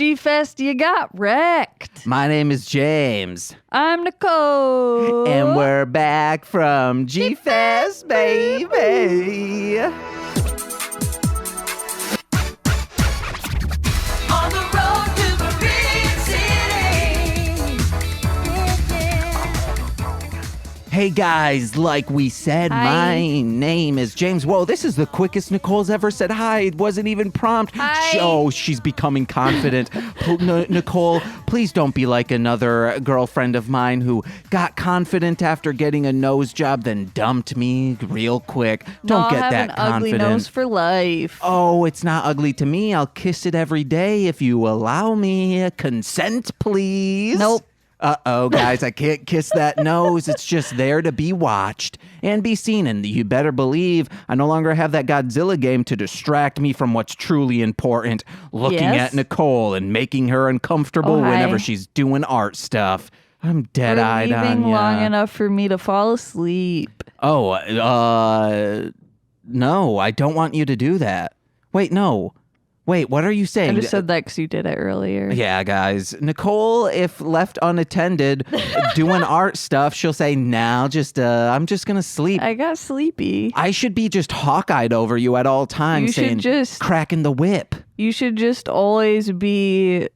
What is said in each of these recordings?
G-Fest, you got wrecked. My name is James. I'm Nicole. And we're back from G-Fest, baby. On the road to Marine City. Hey guys, like we said, Hi. my name is James. Whoa, this is the quickest Nicole's ever said hi. It wasn't even prompt. Hi. Oh, she's becoming confident. Nicole, please don't be like another girlfriend of mine who got confident after getting a nose job, then dumped me real quick. Don't get have that an confident. ugly nose for life. Oh, it's not ugly to me. I'll kiss it every day if you allow me. Consent, please. Nope. Uh-oh, guys, I can't kiss that nose. It's just there to be watched and be seen. And you better believe I no longer have that Godzilla game to distract me from what's truly important. Looking Yes? at Nicole and making her uncomfortable Oh, hi. whenever she's doing art stuff. I'm dead-eyed We're on leaving ya. long enough for me to fall asleep. Oh, no, I don't want you to do that. Wait, no. Wait, what are you saying? I just said that because you did it earlier. Yeah, guys. Nicole, if left unattended, doing art stuff, she'll say, "Now, I'm just gonna sleep." I got sleepy. I should be just hawk-eyed over you at all times, You should saying, just- cracking the whip. You should just always be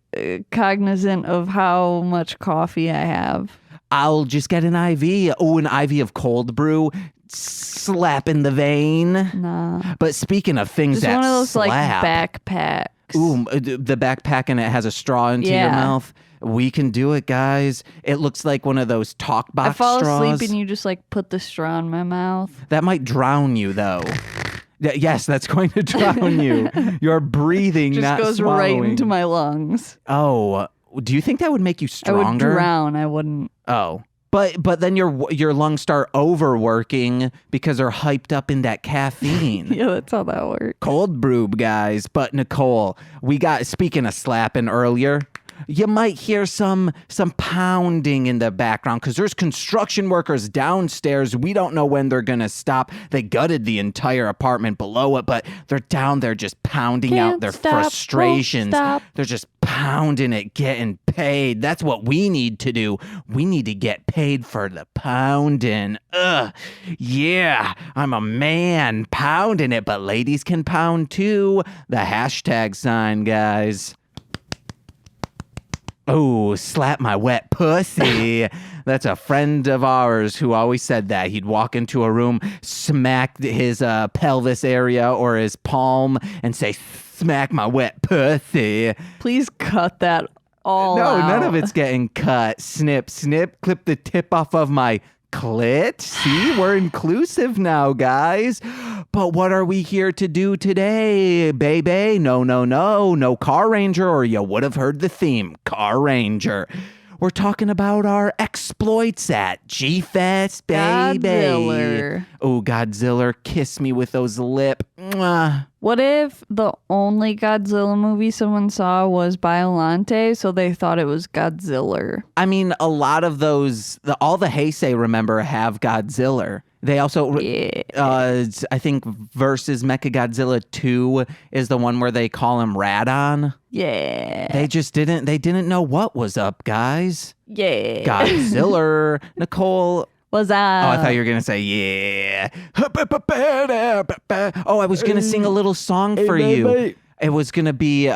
cognizant of how much coffee I have. I'll just get an IV. Oh, an IV of cold brew. Slap in the vein. Nah. But speaking of things Just that one of those slap, like backpacks. ooh, the backpack and it has a straw into your Yeah. mouth. We can do it, guys. It looks like one of those talk box I fall straws. asleep and you just like put the straw in my mouth. That might drown you, though. Yes, that's going to drown you. You're breathing, Just not goes swallowing. right into my lungs. Oh, do you think that would make you I would stronger? drown. I wouldn't. Oh, but then your lungs start overworking because they're hyped up in that caffeine. Yeah, that's how that works. Cold brew, guys. But Nicole, speaking of slapping earlier, you might hear some pounding in the background because there's construction workers downstairs. We don't know when they're going to stop. They gutted the entire apartment below it, but they're down there just pounding out Can't their stop, won't frustrations. stop. They're just pounding it, getting paid. That's what we need to do. We need to get paid for the pounding. Ugh. Yeah, I'm a man pounding it, but ladies can pound too. The hashtag sign, guys. Oh, slap my wet pussy. That's a friend of ours who always said that. He'd walk into a room, smack his pelvis area or his palm and say, "Smack my wet pussy." Please cut that all No, out. none of it's getting cut. Snip, snip, clip the tip off of my clit. See, we're inclusive now, guys. But what are we here to do today, baby? No Car Ranger, or you would have heard the theme, Car Ranger. We're talking about our exploits at G-Fest, baby. Godzilla. Oh, Godzilla, kiss me with those lips. Mwah. What if the only Godzilla movie someone saw was Biollante, so they thought it was Godzilla? I mean, a lot of those, all the Heisei, remember, have Godzilla. They also, Yeah. I think versus Mechagodzilla 2 is the one where they call him Radon. Yeah. They didn't know what was up, guys. Yeah. Godzilla. Nicole. Was Oh, I thought you were going to say, yeah. Oh, I was going to sing a little song for you. It was going to be,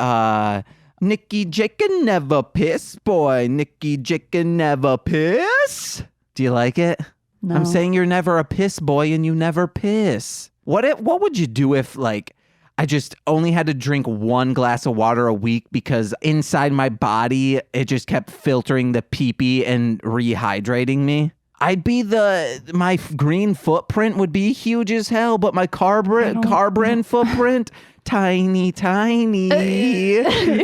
Nicky Jake can never piss, boy. Nicky Jake can never piss. Do you like it? No. I'm saying you're never a piss boy and you never piss. What would you do if, like, I just only had to drink 1 glass of water a week because inside my body, it just kept filtering the pee-pee and rehydrating me? I'd be my green footprint would be huge as hell, but my carbon footprint, tiny. I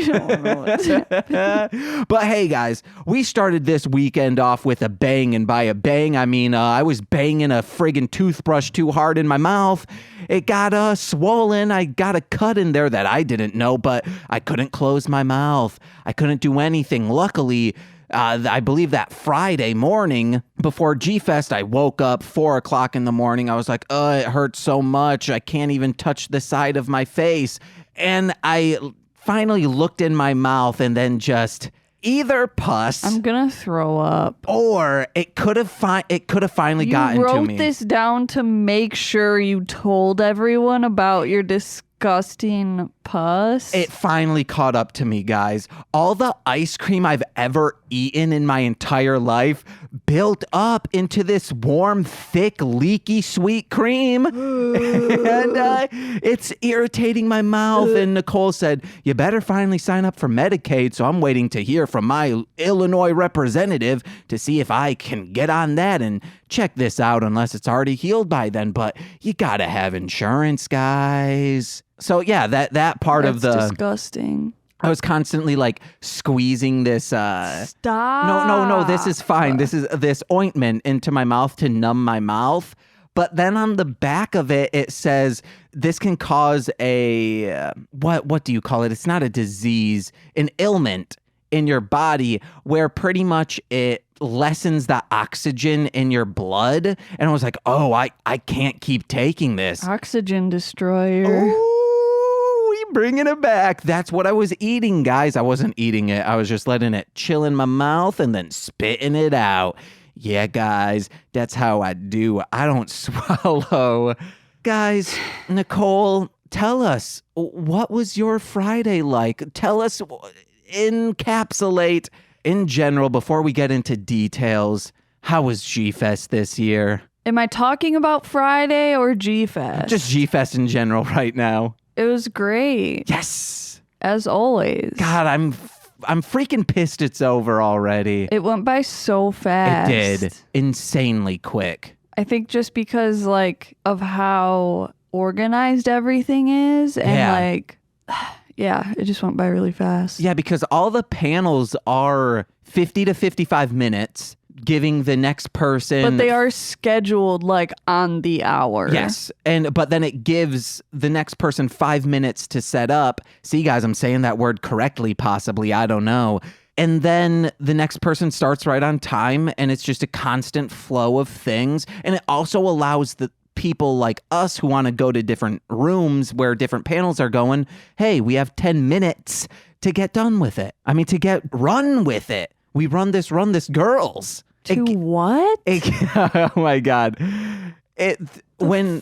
don't know what to- But hey, guys, we started this weekend off with a bang, and by a bang, I mean I was banging a friggin' toothbrush too hard in my mouth. It got swollen. I got a cut in there that I didn't know, but I couldn't close my mouth. I couldn't do anything. Luckily, I believe that Friday morning before G-Fest, I woke up 4 o'clock in the morning. I was like, it hurts so much. I can't even touch the side of my face. And I finally looked in my mouth and then just either pus I'm gonna throw up. or it could have finally gotten You to wrote me. this down to make sure you told everyone about your disgusting pus. It finally caught up to me, guys. All the ice cream I've ever eaten in my entire life built up into this warm, thick, leaky, sweet cream. And it's irritating my mouth. And Nicole said, you better finally sign up for Medicaid. So I'm waiting to hear from my Illinois representative to see if I can get on that and check this out, unless it's already healed by then. But you gotta have insurance, guys. So yeah, that part That's of the disgusting. I was constantly like squeezing this Stop. No, this is fine. This is this ointment into my mouth to numb my mouth. But then on the back of it, it says this can cause a what do you call it? It's not a disease, an ailment in your body where pretty much it lessens the oxygen in your blood. And I was like, oh, I can't keep taking this. Oxygen destroyer. Ooh, we bringing it back. That's what I was eating, guys. I wasn't eating it. I was just letting it chill in my mouth and then spitting it out. Yeah, guys, that's how I do. I don't swallow. Guys, Nicole, tell us, what was your Friday like? Tell us, encapsulate in general, before we get into details, how was G-Fest this year? Am I talking about Friday or G-Fest? Just G-Fest in general right now. It was great. Yes. As always. God, I'm freaking pissed it's over already. It went by so fast. It did. Insanely quick. I think just because like of how organized everything is and Yeah. like yeah, it just went by really fast. Yeah, because all the panels are 50 to 55 minutes, giving the next person... But they are scheduled like on the hour. Yes, but then it gives the next person 5 minutes to set up. See, guys, I'm saying that word correctly, possibly. I don't know. And then the next person starts right on time, and it's just a constant flow of things. And it also allows the people like us who want to go to different rooms where different panels are going, hey, we have 10 minutes to get done with it. I mean, to run with it. We run this, girls. To what? Oh my God.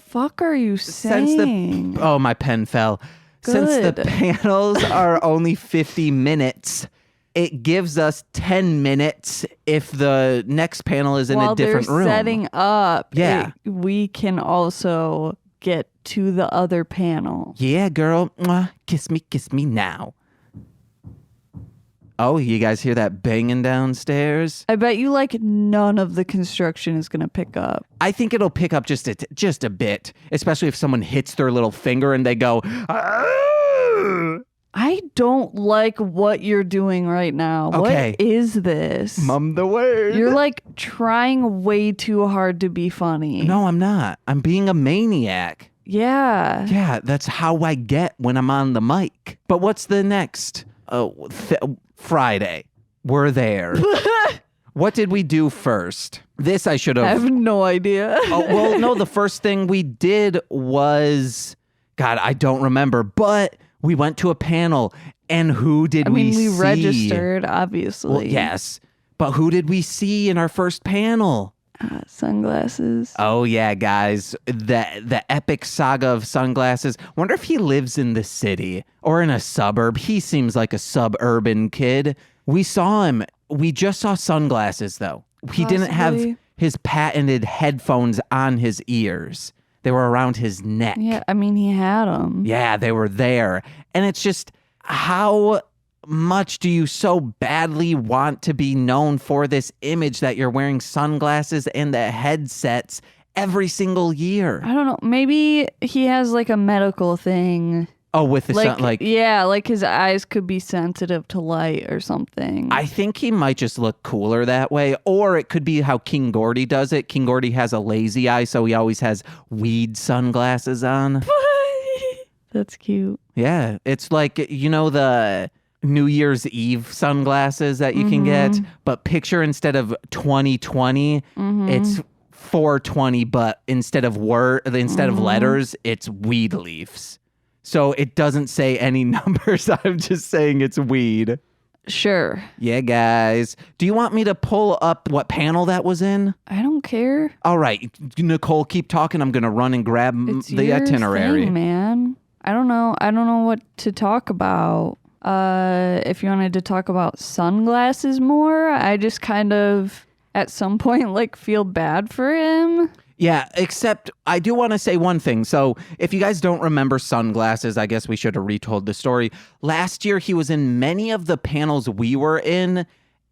Fuck are you saying? Oh, my pen fell. Since the Good. panels are only 50 minutes, it gives us 10 minutes if the next panel is in a different While room. they're setting up, Yeah. we can also get to the other panel. Yeah, girl. Mwah. Kiss me now. Oh, you guys hear that banging downstairs? I bet you like none of the construction is going to pick up. I think it'll pick up just a bit, especially if someone hits their little finger and they go, "Ah!" I don't like what you're doing right now. Okay. What is this? Mum the word. You're like trying way too hard to be funny. No, I'm not. I'm being a maniac. Yeah. Yeah, that's how I get when I'm on the mic. But what's the next? Friday. We're there. What did we do first? This I should I have. have no idea. Oh, well, no, the first thing we did was, God, I don't remember, but we went to a panel, and who did I mean, we see? we registered, obviously. Well, yes, but who did we see in our first panel? Sunglasses. Oh yeah, guys, the epic saga of Sunglasses. Wonder if he lives in the city or in a suburb. He seems like a suburban kid. We saw him. We just saw Sunglasses though. He didn't have Possibly. his patented headphones on his ears. They were around his neck. Yeah, I mean, he had them. Yeah, they were there. And it's just, how much do you so badly want to be known for this image that you're wearing sunglasses and the headsets every single year? I don't know. Maybe he has like a medical thing. Oh, with the sun, like, yeah, like his eyes could be sensitive to light or something. I think he might just look cooler that way. Or it could be how King Gordy does it. King Gordy has a lazy eye, so he always has weed sunglasses on. That's cute. Yeah, it's like, you know, the New Year's Eve sunglasses that you can get, but picture instead of 2020, it's 420, but instead of letters, it's weed leaves. So it doesn't say any numbers. I'm just saying it's weed. Sure. Yeah, guys. Do you want me to pull up what panel that was in? I don't care. All right, Nicole, keep talking. I'm going to run and grab It's the your itinerary. thing, man. I don't know what to talk about. If you wanted to talk about sunglasses more, I just kind of at some point like feel bad for him. Yeah, except I do want to say one thing. So if you guys don't remember Sunglasses, I guess we should have retold the story. Last year, he was in many of the panels we were in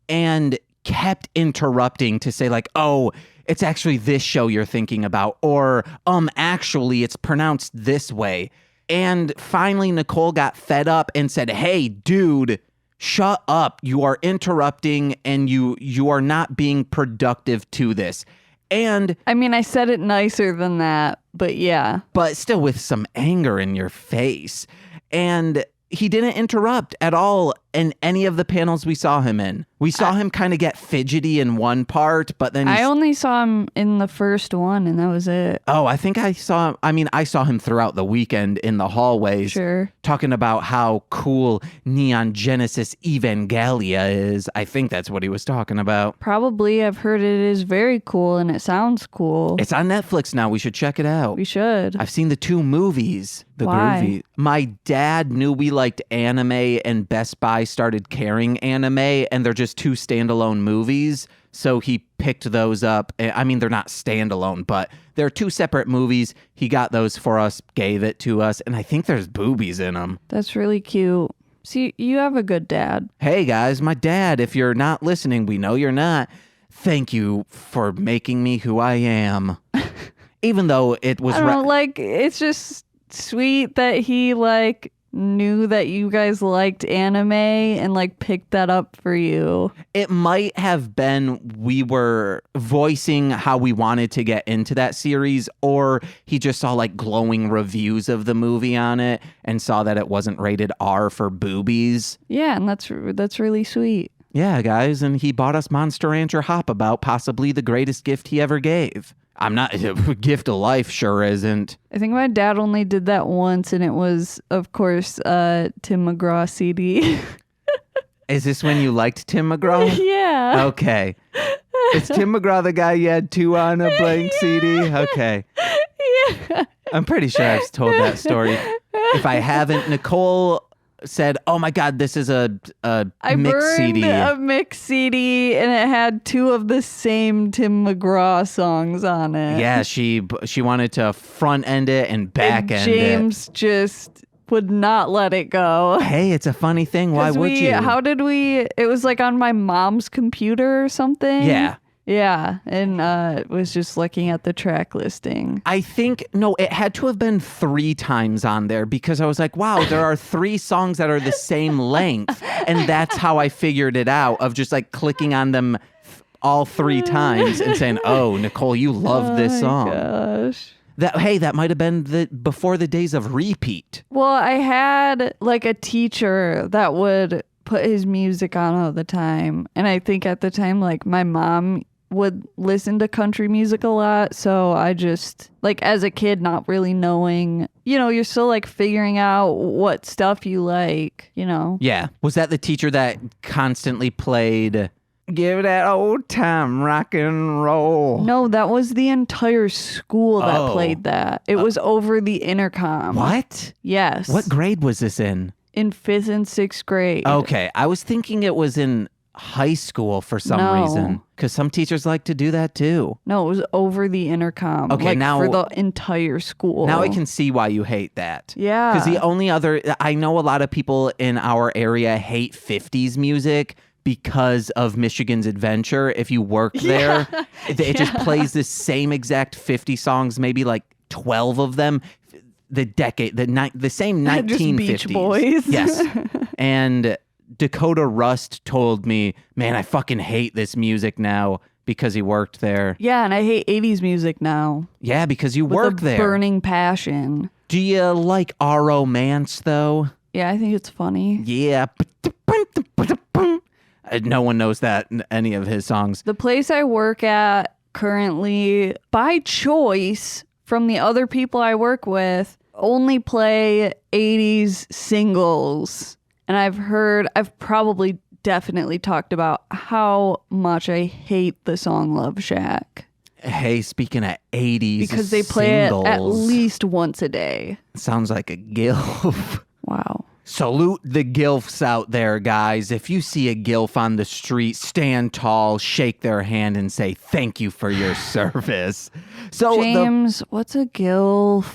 and kept interrupting to say like, oh, it's actually this show you're thinking about, or actually it's pronounced this way. And finally, Nicole got fed up and said, hey, dude, shut up. You are interrupting and you are not being productive to this. And I mean, I said it nicer than that, but yeah. but still with some anger in your face. And he didn't interrupt at all in any of the panels we saw him in. We saw him kind of get fidgety in one part, but then I only saw him in the first one, and that was it. Oh, I think I saw him throughout the weekend in the hallways. Sure. Talking about how cool Neon Genesis Evangelia is. I think that's what he was talking about. Probably. I've heard it is very cool, and it sounds cool. It's on Netflix now. We should check it out. We should. I've seen the 2 movies. The Why? groovy. My dad knew we liked anime, and Best Buy started carrying anime, and they're just 2 standalone movies. So he picked those up. I mean, they're not standalone, but they're 2 separate movies. He got those for us, gave it to us, and I think there's boobies in them. That's really cute. See, you have a good dad. Hey guys, my dad, if you're not listening, we know you're not. Thank you for making me who I am. Even though it was I don't know, like, it's just sweet that he, like, knew that you guys liked anime and, like, picked that up for you. It might have been we were voicing how we wanted to get into that series, or he just saw like glowing reviews of the movie on it and saw that it wasn't rated R for boobies. Yeah, and that's really sweet. Yeah, guys, and he bought us Monster Rancher Hop About, possibly the greatest gift he ever gave. I'm not, gift of life sure isn't. I think my dad only did that once, and it was, of course, Tim McGraw CD. Is this when you liked Tim McGraw? Yeah. Okay. Is Tim McGraw the guy you had 2 on a blank CD? Okay. Yeah. I'm pretty sure I've told that story. If I haven't, Nicole said, oh my God, this is a I mix burned CD. a mix CD, and it had 2 of the same Tim McGraw songs on it. Yeah, she wanted to front end it and back And end James just would not let it go. it. Hey, it's a funny thing. Why 'Cause would you? How did we? It was like on my mom's computer or something. Yeah. Yeah, and was just looking at the track listing. I think, no, it had to have been 3 times on there because I was like, wow, there are 3 songs that are the same length. And that's how I figured it out, of just like clicking on them all 3 times and saying, oh, Nicole, you love this song. Gosh. That might have been before the days of repeat. Well, I had like a teacher that would put his music on all the time. And I think at the time, like my mom would listen to country music a lot. So I just, like as a kid, not really knowing, you're still like figuring out what stuff you like, Yeah. Was that the teacher that constantly played Give That Old Time Rock and Roll? No, that was the entire school that Oh. played that. It was over the intercom. What? Yes. What grade was this in? In 5th and 6th grade. Okay. I was thinking it was in high school for some No. reason, because some teachers like to do that too. No, it was over the intercom. Okay, like now- for the entire school. Now I can see why you hate that. Yeah. Because the only other, I know a lot of people in our area hate 50s music because of Michigan's Adventure. If you work there, it just plays the same exact 50 songs, maybe like 12 of them. The same 1950s. Just Beach Boys. Yes. And Dakota Rust told me, man, I fucking hate this music now, because he worked there. Yeah, and I hate 80s music now. Yeah, because you With work a there. burning passion. Do you like our romance though? Yeah, I think it's funny. Yeah. No one knows that in any of his songs. The place I work at currently, by choice from the other people I work with, only play 80s singles. And I've probably definitely talked about how much I hate the song Love Shack. Hey, speaking of 80s Because they play singles, it at least once a day. sounds like a gilf. Wow. Salute the gilfs out there, guys. If you see a gilf on the street, stand tall, shake their hand, and say thank you for your service. So, James, what's a gilf?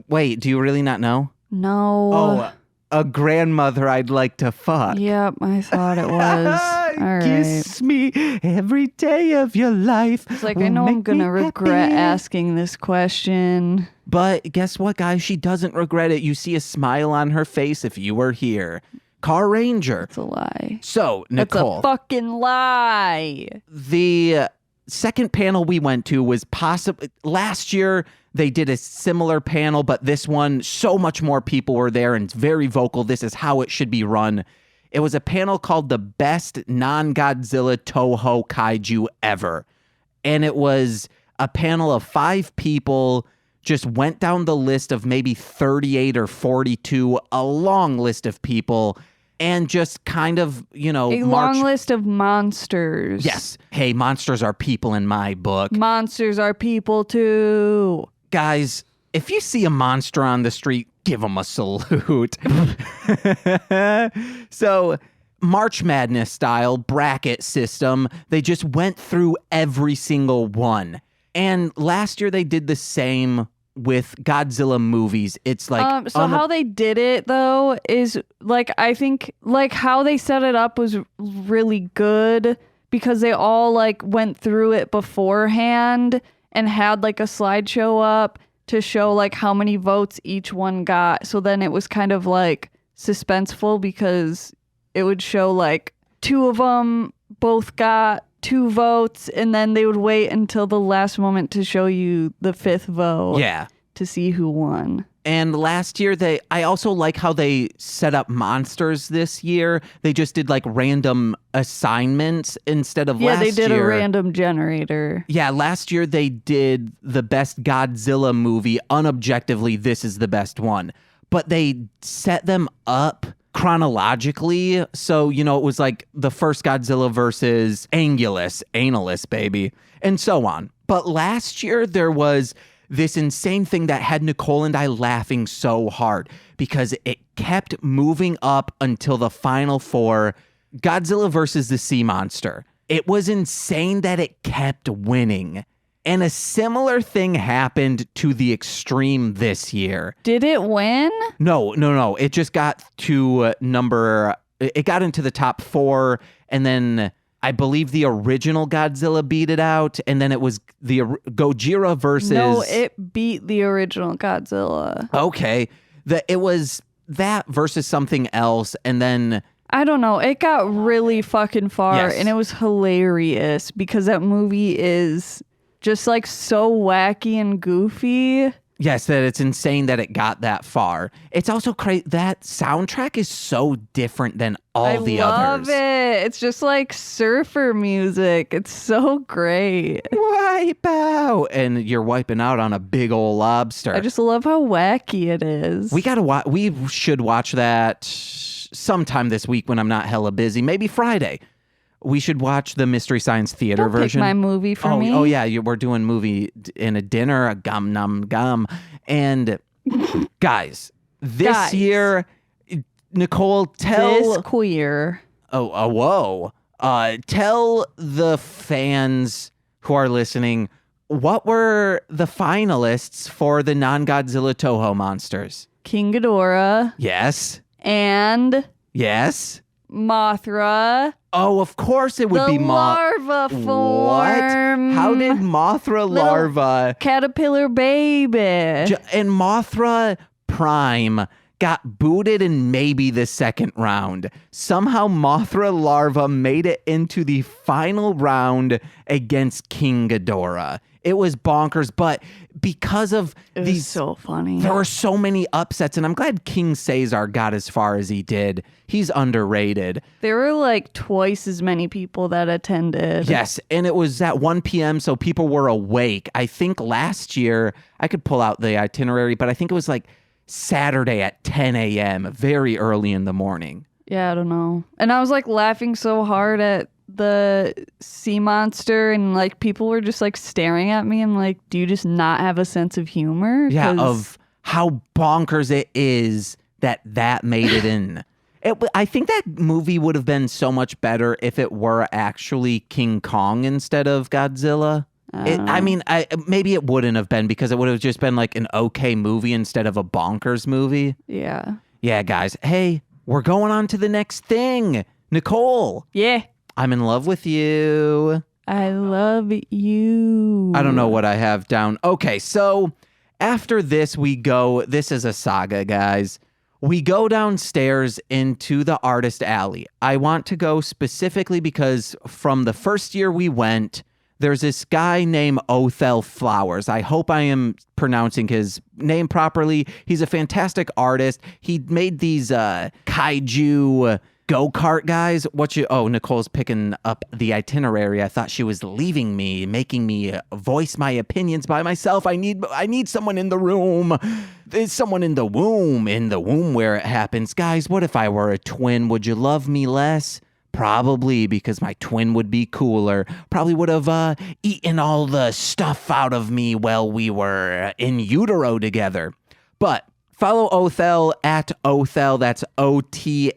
wait, do you really not know? No. Oh, a grandmother I'd like to fuck. Yep, I thought it was. All right. Kiss me every day of your life. It's like, will I know I'm make going to me regret happy. asking this question. But guess what, guys? She doesn't regret it. You see a smile on her face if you were here. Car Ranger. It's a lie. So, That's Nicole, a fucking lie. the second panel we went to was possibly last year. They did a similar panel, but this one, so much more people were there and it's very vocal. This is how it should be run. It was a panel called The Best Non-Godzilla Toho Kaiju Ever. And it was a panel of 5 people, just went down the list of maybe 38 or 42, a long list of people, and just kind of, A marched. long list of monsters. Yes. Hey, monsters are people in my book. Monsters are people too. Guys, if you see a monster on the street, give them a salute. So, March Madness style bracket system, they just went through every single one. And last year they did the same with Godzilla movies. It's like how they did it though is like, I think like how they set it up was really good because they all like went through it beforehand and had like a slideshow up to show like how many votes each one got. So then it was kind of like suspenseful because it would show like 2 of them both got 2 votes and then they would wait until the last moment to show you the 5th vote. Yeah. To see who won. And last year, I also like how they set up monsters this year. They just did like random assignments instead of last year. Yeah, they did a random generator. Yeah, last year they did the best Godzilla movie. Unobjectively, this is the best one. But they set them up chronologically. So, it was like the first Godzilla versus Analus, baby, and so on. But last year there was this insane thing that had Nicole and I laughing so hard because it kept moving up until the final 4, Godzilla versus the Sea Monster. It was insane that it kept winning. And a similar thing happened to the Extreme this year. Did it win? No. It just got to it got into the top 4, and then I believe the original Godzilla beat it out, and then it was the Gojira versus... No, it beat the original Godzilla. Okay. It was that versus something else, and then... I don't know. It got really fucking far, Yes. and it was hilarious because that movie is just like so wacky and goofy. Yes, that it's insane that it got that far. It's also crazy. That soundtrack is so different than all the I others. love it. It's just like surfer music. It's so great. Wipe out. And you're wiping out on a big old lobster. I just love how wacky it is. We should watch that sometime this week when I'm not hella busy. Maybe Friday. We should watch the Mystery Science Theater Don't version. pick my movie for me. Oh yeah, we're doing movie in a dinner, a gum num gum. And guys, this year, Nicole, This queer. whoa. Tell the fans who are listening, what were the finalists for the non-Godzilla Toho monsters? King Ghidorah Yes. and Yes. Mothra. Oh, of course it would The be larva form. What? How did Mothra larva Caterpillar baby. and Mothra Prime got booted in maybe the second round? Somehow Mothra larva made it into the final round against King Ghidorah. It was bonkers, but because of It was these so funny. there were so many upsets, and I'm glad King Caesar got as far as he did. He's underrated. There were like twice as many people that attended. Yes, and it was at 1 p.m., so people were awake. I think last year, I could pull out the itinerary, but I think it was like Saturday at 10 a.m., very early in the morning. Yeah, I don't know. And I was like laughing so hard at the sea monster, and like people were just like staring at me. I'm like, do you just not have a sense of humor? Yeah, 'Cause- of how bonkers it is that made it in. I think that movie would have been so much better if it were actually King Kong instead of Godzilla. Maybe it wouldn't have been, because it would have just been like an okay movie instead of a bonkers movie. Yeah. Yeah, guys. Hey, we're going on to the next thing. Nicole, Yeah. I'm in love with you. I love you. I don't know what I have down. Okay, so after this, this is a saga, guys. We go downstairs into the artist alley. I want to go specifically because from the first year we went, there's this guy named Othel Flowers. I hope I am pronouncing his name properly. He's a fantastic artist. He made these kaiju go-kart guys. Nicole's picking up the itinerary. I thought she was leaving me, making me voice my opinions by myself. I need someone in the room. There's someone in the womb where it happens. Guys, what if I were a twin? Would you love me less? Probably, because my twin would be cooler. Probably would have eaten all the stuff out of me while we were in utero together. But follow Othel at Othel. That's OTHELL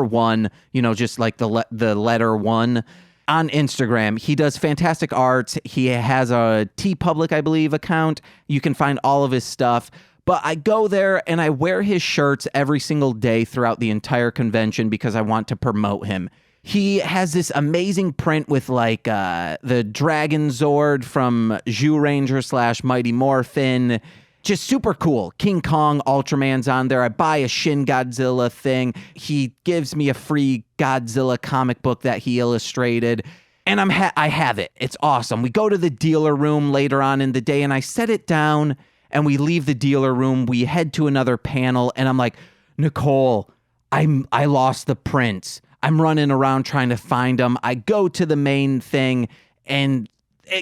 1. Just like the letter 1 on Instagram. He does fantastic art. He has a TeePublic, I believe, account. You can find all of his stuff. But I go there and I wear his shirts every single day throughout the entire convention because I want to promote him. He has this amazing print with like the Dragon Zord from Zyuranger / Mighty Morphin. Just super cool. King Kong, Ultraman's on there. I buy a Shin Godzilla thing. He gives me a free Godzilla comic book that he illustrated. And I have it. It's awesome. We go to the dealer room later on in the day and I set it down. And we leave the dealer room. We head to another panel, and I'm like, Nicole, I lost the prints. I'm running around trying to find them. I go to the main thing, and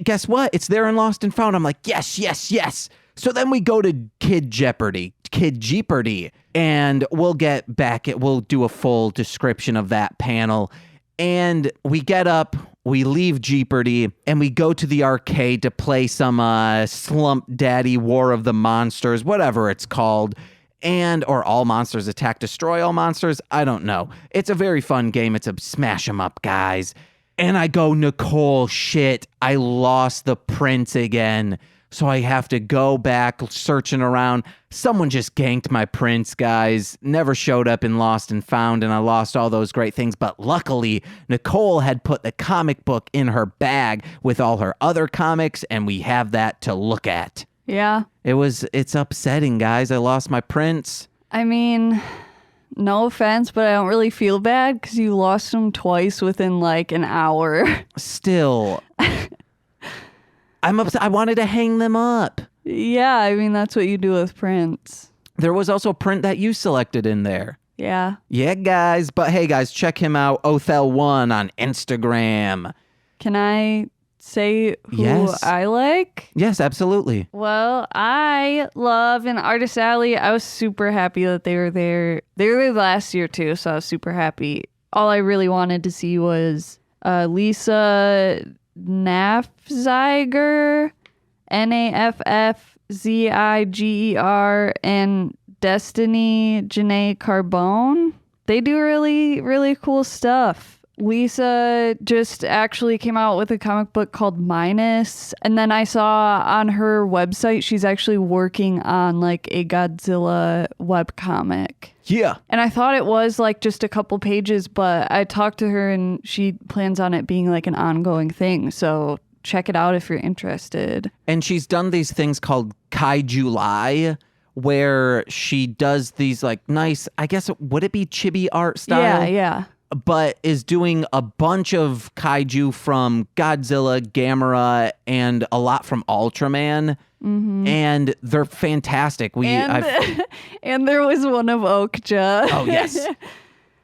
guess what? It's there and lost and found. I'm like, yes, yes, yes. So then we go to Kid Jeopardy, and we'll get back. We'll do a full description of that panel. And we get up, we leave Jeopardy, and we go to the arcade to play some Slump Daddy War of the Monsters, whatever it's called. Or All Monsters Attack, Destroy All Monsters. I don't know. It's a very fun game. It's a smash 'em up, guys. And I go, Nicole, shit, I lost the prints again. So I have to go back searching around. Someone just ganked my prints, guys. Never showed up in Lost and Found, and I lost all those great things. But luckily, Nicole had put the comic book in her bag with all her other comics, and we have that to look at. Yeah. It's upsetting, guys. I lost my prints. I mean, no offense, but I don't really feel bad because you lost them twice within like an hour. Still. I'm upset. I wanted to hang them up. Yeah, I mean, that's what you do with prints. There was also a print that you selected in there. Yeah. Yeah, guys. But hey, guys, check him out, Othel1 on Instagram. Can I say who Yes. I like? Yes, absolutely. Well, I love an Artist Alley. I was super happy that they were there. They were there last year too, so I was super happy. All I really wanted to see was Lisa Nafziger, Naffziger, and Destiny Janae Carbone. They do really, really cool stuff. Lisa just actually came out with a comic book called Minus. And then I saw on her website, she's actually working on like a Godzilla webcomic. Yeah. And I thought it was like just a couple pages, but I talked to her and she plans on it being like an ongoing thing. So check it out if you're interested. And she's done these things called Kaiju-Lai, where she does these like nice, I guess, would it be chibi art style? Yeah, yeah. But is doing a bunch of kaiju from Godzilla, Gamera, and a lot from Ultraman. Mm-hmm. And they're fantastic. And there was one of Okja. Oh, yes.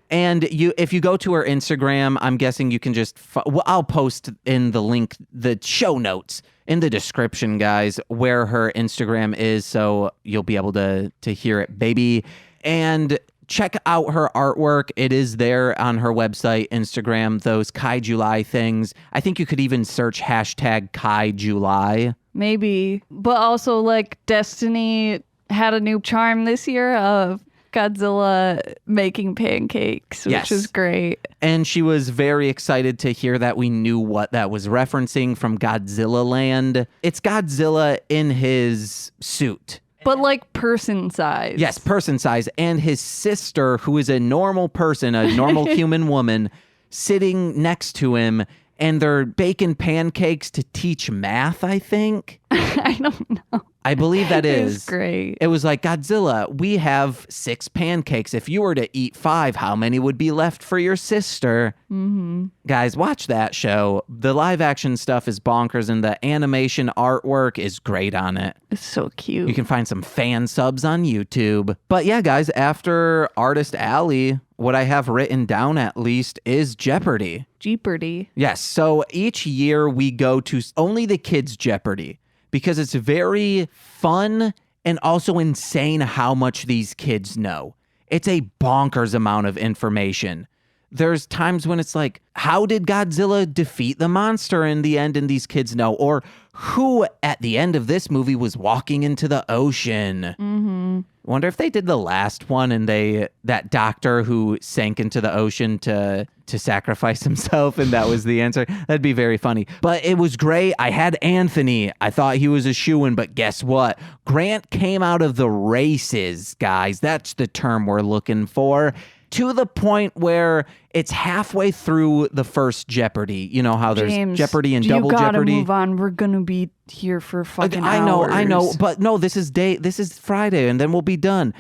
And if you go to her Instagram, I'm guessing you can just... I'll post in the link, the show notes. in the description, guys, where her Instagram is, so you'll be able to hear it, baby. And check out her artwork. It is there on her website, Instagram, those Kai July things. I think you could even search hashtag Kai July. Maybe. But also, like, Destiny had a new charm this year of Godzilla making pancakes, which Yes. is great. And she was very excited to hear that we knew what that was referencing from Godzilla Land. It's Godzilla in his suit. But like person size. Yes, person size. And his sister, who is a normal person, a normal human woman, sitting next to him. And they're baking pancakes to teach math, I think. I don't know. I believe that is. It's great. It was like, Godzilla, we have 6 pancakes. If you were to eat 5, how many would be left for your sister? Mm-hmm. Guys, watch that show. The live action stuff is bonkers, and the animation artwork is great on it. It's so cute. You can find some fan subs on YouTube. But yeah, guys, after Artist Alley, what I have written down at least is Jeopardy. Jeopardy. Yes. So each year we go to only the kids' Jeopardy because it's very fun and also insane how much these kids know. It's a bonkers amount of information. There's times when it's like, how did Godzilla defeat the monster in the end? And these kids know. Or who at the end of this movie was walking into the ocean? Mm-hmm. Wonder if they did the last one and that doctor who sank into the ocean to sacrifice himself and that was the answer. That'd be very funny. But it was great. I had Anthony. I thought he was a shoo-in, but guess what? Grant came out of the races, guys. That's the term we're looking for. To the point where it's halfway through the first Jeopardy. You know how there's James, Jeopardy and Double You gotta Jeopardy. move on. We're gonna be here for fucking I know, hours. but no, this is Friday, and then we'll be done.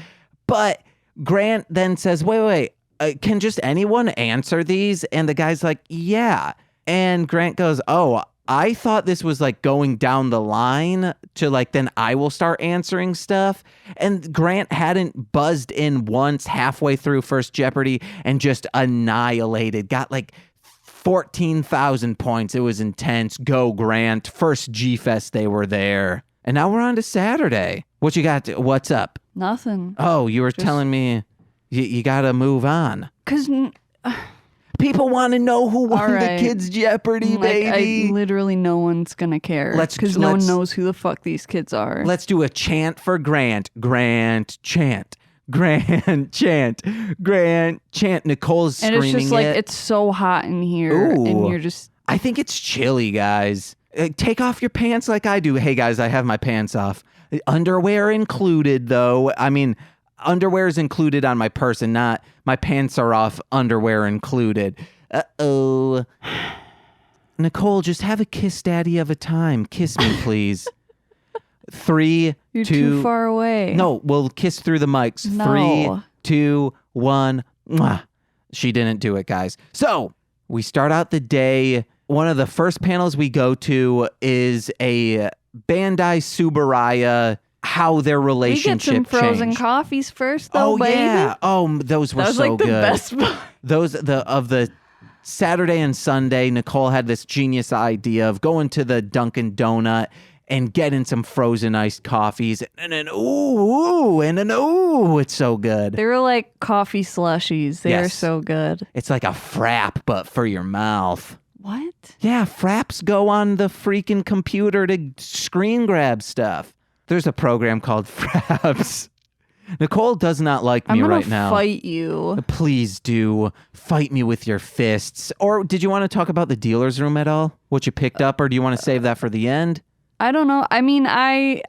But Grant then says, wait, can just anyone answer these? And the guy's like, yeah. And Grant goes, oh, I thought this was like going down the line to like, then I will start answering stuff. And Grant hadn't buzzed in once halfway through First Jeopardy and just annihilated, got like 14,000 points. It was intense. Go Grant. First G-Fest they were there. And now we're on to Saturday. What you got? What's up? Nothing. Oh, you were telling me you got to move on. Because People want to know who won the kids' Jeopardy, baby. Literally no one's gonna care. Because no one knows who the fuck these kids are. Let's do a chant for Grant. Grant, chant. Grant, chant. Grant, chant. Nicole's and screaming it's just like, it's so hot in here. Ooh. And you're just... I think it's chilly, guys. Take off your pants like I do. Hey, guys, I have my pants off. Underwear included, though. I mean... Underwear is included on my person, not my pants are off, underwear included. Uh-oh. Nicole, just have a kiss daddy of a time. Kiss me, please. 3, You're 2... too far away. No, we'll kiss through the mics. No. 3, 2, 1. Mwah. She didn't do it, guys. So, we start out the day. One of the first panels we go to is a Bandai Subaraya... how their relationship We get some frozen changed. coffees first, though, Oh, baby. yeah. Oh, those were That was so like the good. best part. Those of the Saturday and Sunday, Nicole had this genius idea of going to the Dunkin' Donut and getting some frozen iced coffees, and then ooh, it's so good. They were like coffee slushies. They are Yes. so good. It's like a frap, but for your mouth. What? Yeah, fraps go on the freaking computer to screen grab stuff. There's a program called Fraps. Nicole does not like me right now. I'm gonna fight you. Please do. Fight me with your fists. Or did you want to talk about the dealer's room at all? What you picked up, or do you want to save that for the end? I don't know. I mean, I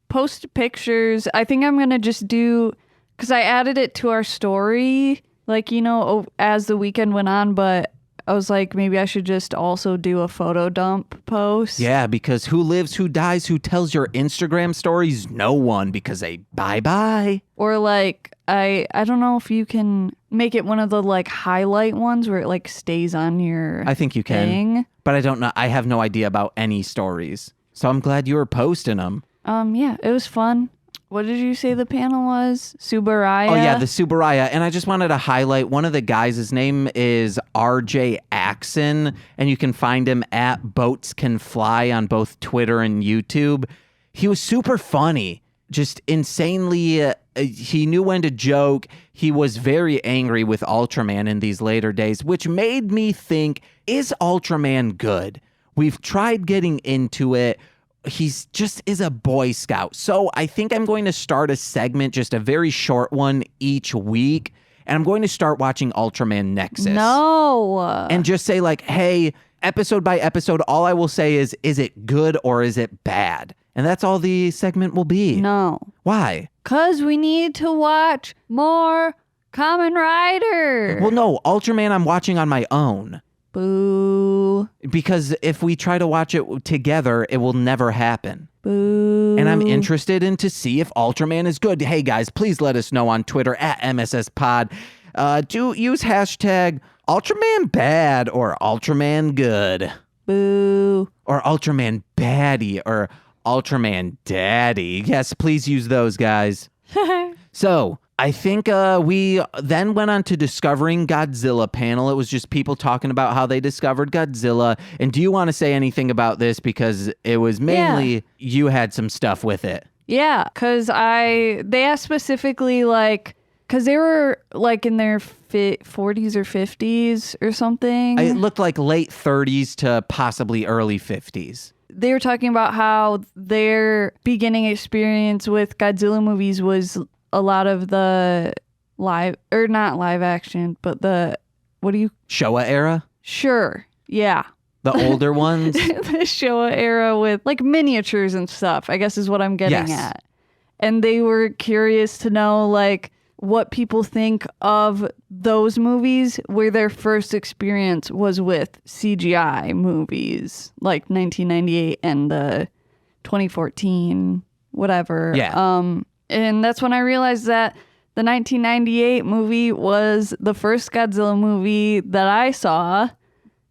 posted pictures. I think I'm gonna just do, because I added it to our story, like, you know, as the weekend went on, but I was like, maybe I should just also do a photo dump post. Yeah, because who lives, who dies, who tells your Instagram stories? No one, because they bye-bye. Or like, I don't know if you can make it one of the like highlight ones where it like stays on your I think you can. thing. But I don't know. I have no idea about any stories. So I'm glad you were posting them. Yeah, it was fun. what did you say the panel was? Subaraya? Oh, yeah, the Subaraya. And I just wanted to highlight one of the guys. His name is RJ Axon, and you can find him at Boats Can Fly on both Twitter and YouTube. He was super funny, just insanely. He knew when to joke. He was very angry with Ultraman in these later days, which made me think, is Ultraman good? We've tried getting into it. He's just is a Boy Scout. So I think I'm going to start a segment, just a very short one each week. And I'm going to start watching Ultraman Nexus. No. And just say like, hey, episode by episode, all I will say is it good or is it bad? And that's all the segment will be. No. Why? Because we need to watch more Kamen Rider. Well, no, Ultraman I'm watching on my own. Boo. Because if we try to watch it together, it will never happen. Boo. And I'm interested in to see if Ultraman is good. Hey guys, please let us know on Twitter at MSSPod. Do use hashtag Ultraman bad or Ultraman good. Boo. Or Ultraman baddie or Ultraman daddy. Yes, please use those, guys. So I think we then went on to Discovering Godzilla panel. It was just people talking about how they discovered Godzilla. And do you want to say anything about this? Because it was mainly you had some stuff with it. Yeah, because they asked specifically, like, because they were, like, in their 40s or 50s or something. It looked like late 30s to possibly early 50s. They were talking about how their beginning experience with Godzilla movies was a lot of the not live action, but Showa era? Sure, yeah. The older ones? The Showa era with like miniatures and stuff, I guess is what I'm getting at. And they were curious to know like what people think of those movies where their first experience was with CGI movies, like 1998 and the 2014, whatever. Yeah. And that's when I realized that the 1998 movie was the first Godzilla movie that I saw,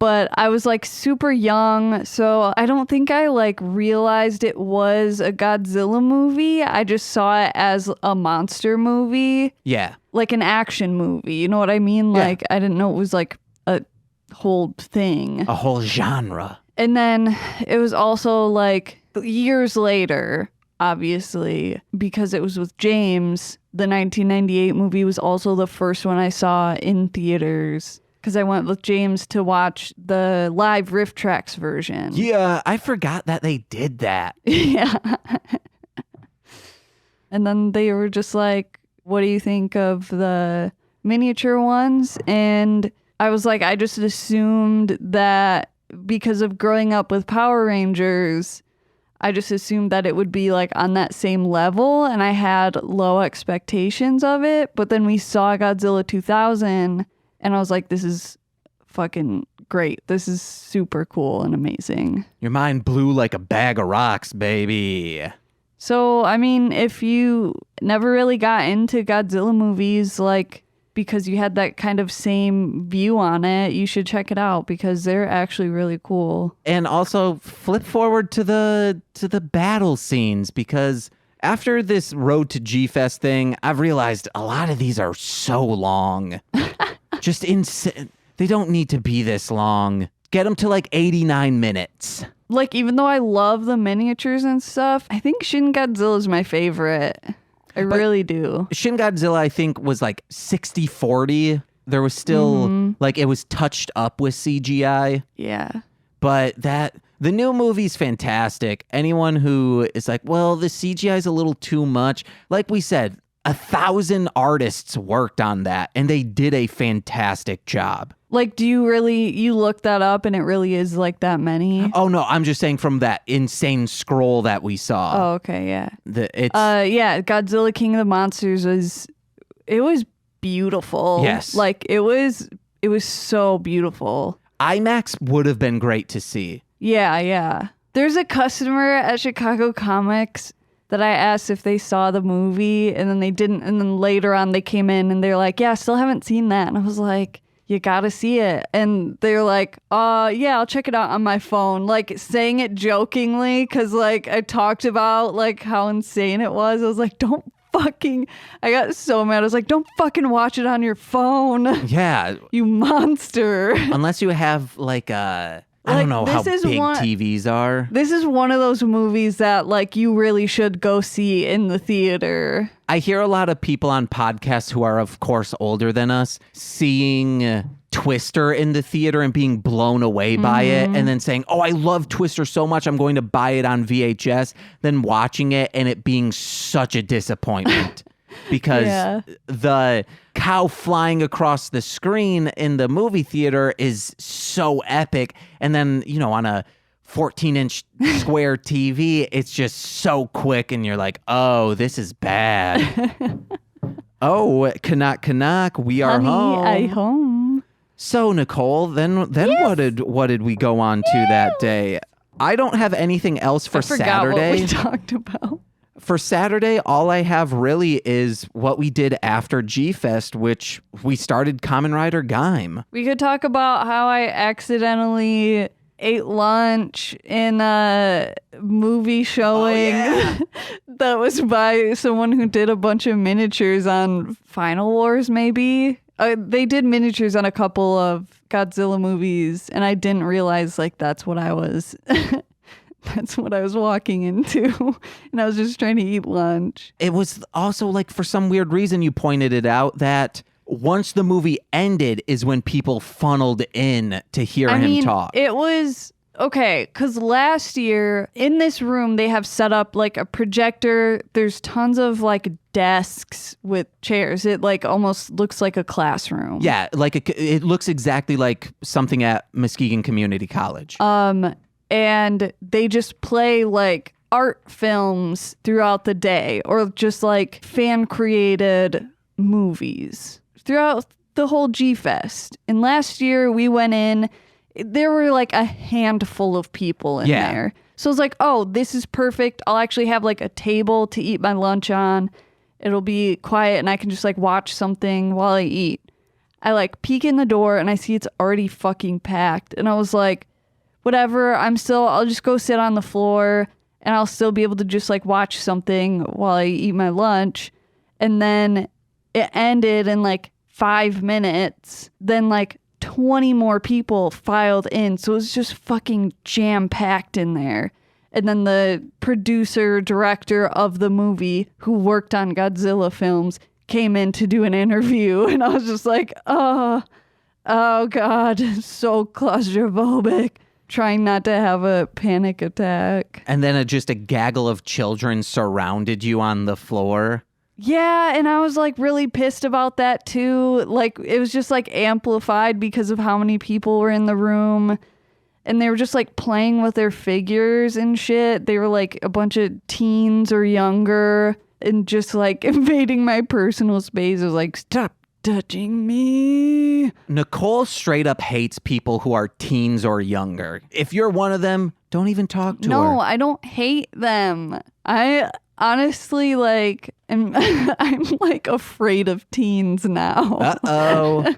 but I was like super young, so I don't think I like realized it was a Godzilla movie. I just saw it as a monster movie. Yeah. Like an action movie. You know what I mean? Yeah. Like I didn't know it was like a whole thing. A whole genre. And then it was also like years later, obviously, because it was with James, the 1998 movie was also the first one I saw in theaters. Because I went with James to watch the live Riff Tracks version. Yeah, I forgot that they did that. Yeah. And then they were just like, what do you think of the miniature ones? And I was like, I just assumed that because of growing up with Power Rangers, I just assumed that it would be like on that same level, and I had low expectations of it. But then we saw Godzilla 2000, and I was like, this is fucking great. This is super cool and amazing. Your mind blew like a bag of rocks, baby. So, I mean, if you never really got into Godzilla movies, like, because you had that kind of same view on it, you should check it out because they're actually really cool. And also flip forward to the battle scenes, because after this Road to G-Fest thing, I've realized a lot of these are so long. Just insane. They don't need to be this long. Get them to like 89 minutes. Like, even though I love the miniatures and stuff, I think Shin Godzilla is my favorite. I really do. Shin Godzilla, I think, was like 60-40. There was still, like, it was touched up with CGI. Yeah. But the new movie's fantastic. Anyone who is like, well, the CGI is a little too much. Like we said, 1,000 artists worked on that, and they did a fantastic job. Like, do you look that up and it really is like that many? Oh, no, I'm just saying from that insane scroll that we saw. Oh, okay, yeah. It's Godzilla King of the Monsters was beautiful. Yes. Like, it was so beautiful. IMAX would have been great to see. Yeah. There's a customer at Chicago Comics that I asked if they saw the movie, and then they didn't, and then later on they came in and they're like, yeah, I still haven't seen that. And I was like, you gotta see it. And they're like, yeah, I'll check it out on my phone. Like saying it jokingly because like I talked about like how insane it was. I was like, I got so mad. I was like, don't fucking watch it on your phone. Yeah. You monster. Unless you have like I don't know how big TVs are. This is one of those movies that like you really should go see in the theater. I hear a lot of people on podcasts who are, of course, older than us, seeing Twister in the theater and being blown away by it, and then saying, oh, I love Twister so much, I'm going to buy it on VHS, then watching it and it being such a disappointment. Because the cow flying across the screen in the movie theater is so epic. And then, you know, on a 14-inch square TV, it's just so quick and you're like, oh, this is bad. Oh, Canuck, we are Honey, home. I home. So, Nicole, then what did we go on to that day? I don't have anything else for Saturday. What we talked about. For Saturday, all I have really is what we did after G-Fest, which we started Kamen Rider Gaim. We could talk about how I accidentally ate lunch in a movie showing that was by someone who did a bunch of miniatures on Final Wars, maybe. They did miniatures on a couple of Godzilla movies, and I didn't realize like that's what I was walking into. And I was just trying to eat lunch. It was also like, for some weird reason, you pointed it out that once the movie ended is when people funneled in to hear him talk. It was okay, because last year in this room, they have set up like a projector. There's tons of like desks with chairs. It like almost looks like a classroom. Yeah, like it looks exactly like something at Muskegon Community College. And they just play like art films throughout the day or just like fan created movies throughout the whole G-Fest. And last year we went in, there were like a handful of people in there. So I was like, oh, this is perfect. I'll actually have like a table to eat my lunch on. It'll be quiet and I can just like watch something while I eat. I like peek in the door and I see it's already fucking packed. And I was like, whatever, I'll just go sit on the floor and I'll still be able to just like watch something while I eat my lunch. And then it ended in like 5 minutes. Then like 20 more people filed in. So it was just fucking jam-packed in there. And then the producer, director of the movie who worked on Godzilla films came in to do an interview. And I was just like, oh God, so claustrophobic. Trying not to have a panic attack. And then just a gaggle of children surrounded you on the floor. Yeah, and I was like really pissed about that too. Like it was just like amplified because of how many people were in the room. And they were just like playing with their figures and shit. They were like a bunch of teens or younger and just like invading my personal space. I was like, stop touching me. Nicole straight up hates people who are teens or younger. If you're one of them, don't even talk to her. No, I don't hate them. I honestly like I'm like afraid of teens now. Uh-oh.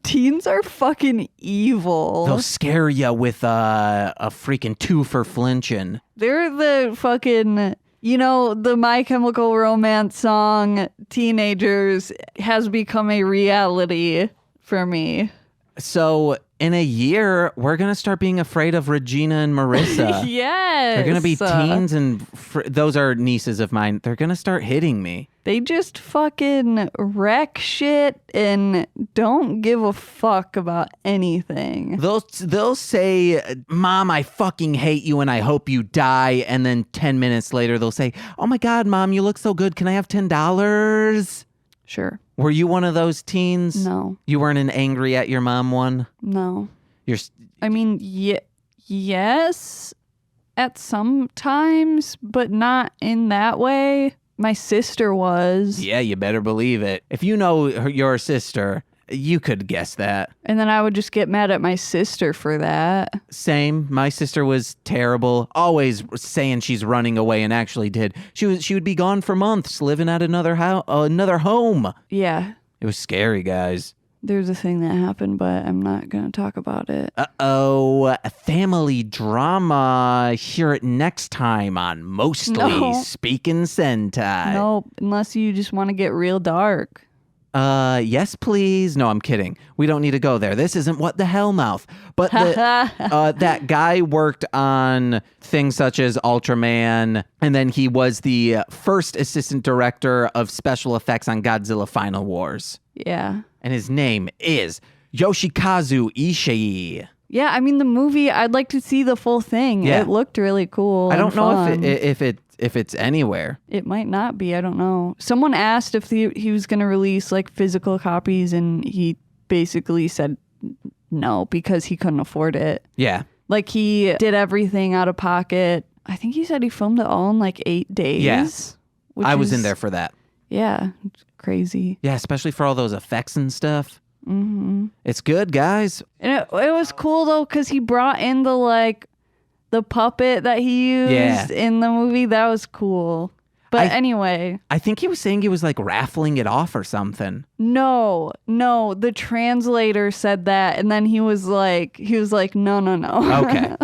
Teens are fucking evil. They'll scare you with a freaking 2 for flinching. They're the fucking, you know, the My Chemical Romance song Teenagers has become a reality for me. So in a year, we're going to start being afraid of Regina and Marissa. Yes. They're going to be teens, and those are nieces of mine. They're going to start hitting me. They just fucking wreck shit and don't give a fuck about anything. They'll say, Mom, I fucking hate you and I hope you die. And then 10 minutes later, they'll say, oh my God, Mom, you look so good. Can I have $10? Sure. Were you one of those teens? No. You weren't an angry at your mom one? No. I mean, yes, at some times, but not in that way. My sister was. Yeah, you better believe it. If you know your sister, you could guess that. And then I would just get mad at my sister for that. Same. My sister was terrible, always saying she's running away and actually did. She would be gone for months, living at another home. Yeah. It was scary, guys. There's a thing that happened, but I'm not going to talk about it. Uh-oh, a family drama. Hear it next time on Mostly Speaking Sentai. Nope, unless you just want to get real dark. Yes, please. No, I'm kidding. We don't need to go there. This isn't What the Hell Mouth. But that guy worked on things such as Ultraman, and then he was the first assistant director of special effects on Godzilla Final Wars. Yeah. And his name is Yoshikazu Ishii. Yeah, I mean, the movie, I'd like to see the full thing. Yeah. It looked really cool. I don't know fun. if it's anywhere. It might not be. I don't know. Someone asked if he was going to release like physical copies, and he basically said no because he couldn't afford it. Yeah. Like he did everything out of pocket. I think he said he filmed it all in like 8 days. Yeah. which I was in is- there for that. Yeah, it's crazy. Yeah, especially for all those effects and stuff. Mm-hmm. It's good, guys. And it was cool though because he brought in the puppet that he used in the movie. That was cool. But anyway. I think he was saying he was like raffling it off or something. No, the translator said that, and then he was like, no. Okay.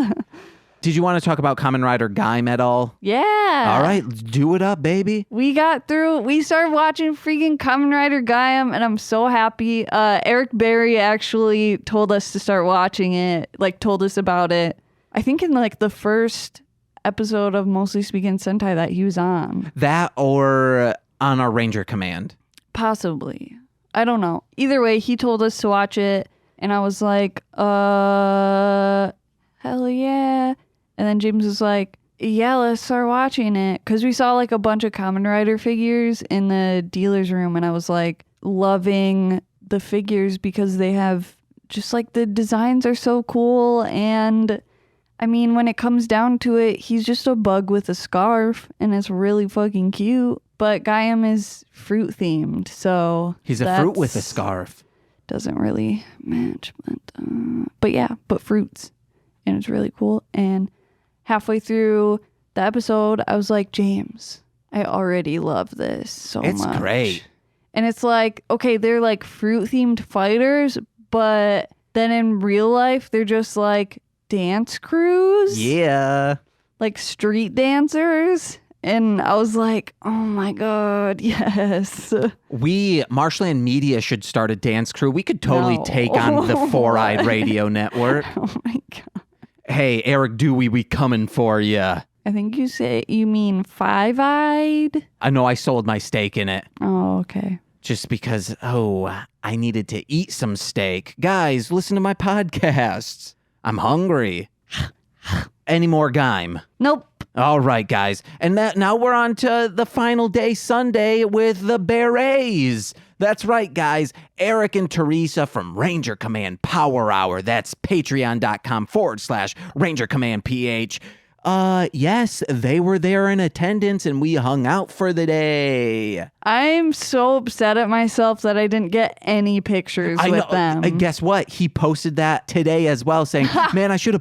Did you want to talk about Kamen Rider Gaim at all? Yeah. All right, do it up, baby. We started watching freaking Kamen Rider Gaim, and I'm so happy. Eric Berry actually told us to start watching it, like told us about it. I think in like the first episode of Mostly Speaking Sentai that he was on. That or on our Ranger Command. Possibly. I don't know. Either way, he told us to watch it, and I was like, hell yeah. And then James was like, yeah, let's start watching it. Because we saw like a bunch of Kamen Rider figures in the dealer's room, and I was like loving the figures because they have just like the designs are so cool. And I mean, when it comes down to it, he's just a bug with a scarf, and it's really fucking cute. But Gaim is fruit themed, so He's a fruit with a scarf. Doesn't really match, but yeah, but fruits, and it's really cool. And halfway through the episode, I was like, James, I already love this so much. It's great. And it's like, okay, they're like fruit themed fighters, but then in real life, they're just like dance crews. Yeah. Like street dancers. And I was like, oh my God, yes. Marshland Media should start a dance crew. We could totally No. take on the Four-Eyed Radio Network. Oh my God. Hey, Eric Dewey, we coming for ya. I think you mean Five-Eyed? I know I sold my steak in it. Oh, okay. Just because, I needed to eat some steak. Guys, listen to my podcasts. I'm hungry. Any more Gaim? Nope. All right, guys. And now we're on to the final day, Sunday, with the Berets. That's right, guys. Eric and Teresa from Ranger Command Power Hour. That's patreon.com/Ranger Command PH. Yes, they were there in attendance, and we hung out for the day. I'm so upset at myself that I didn't get any pictures with them. Guess what? He posted that today as well, saying, "Man, I should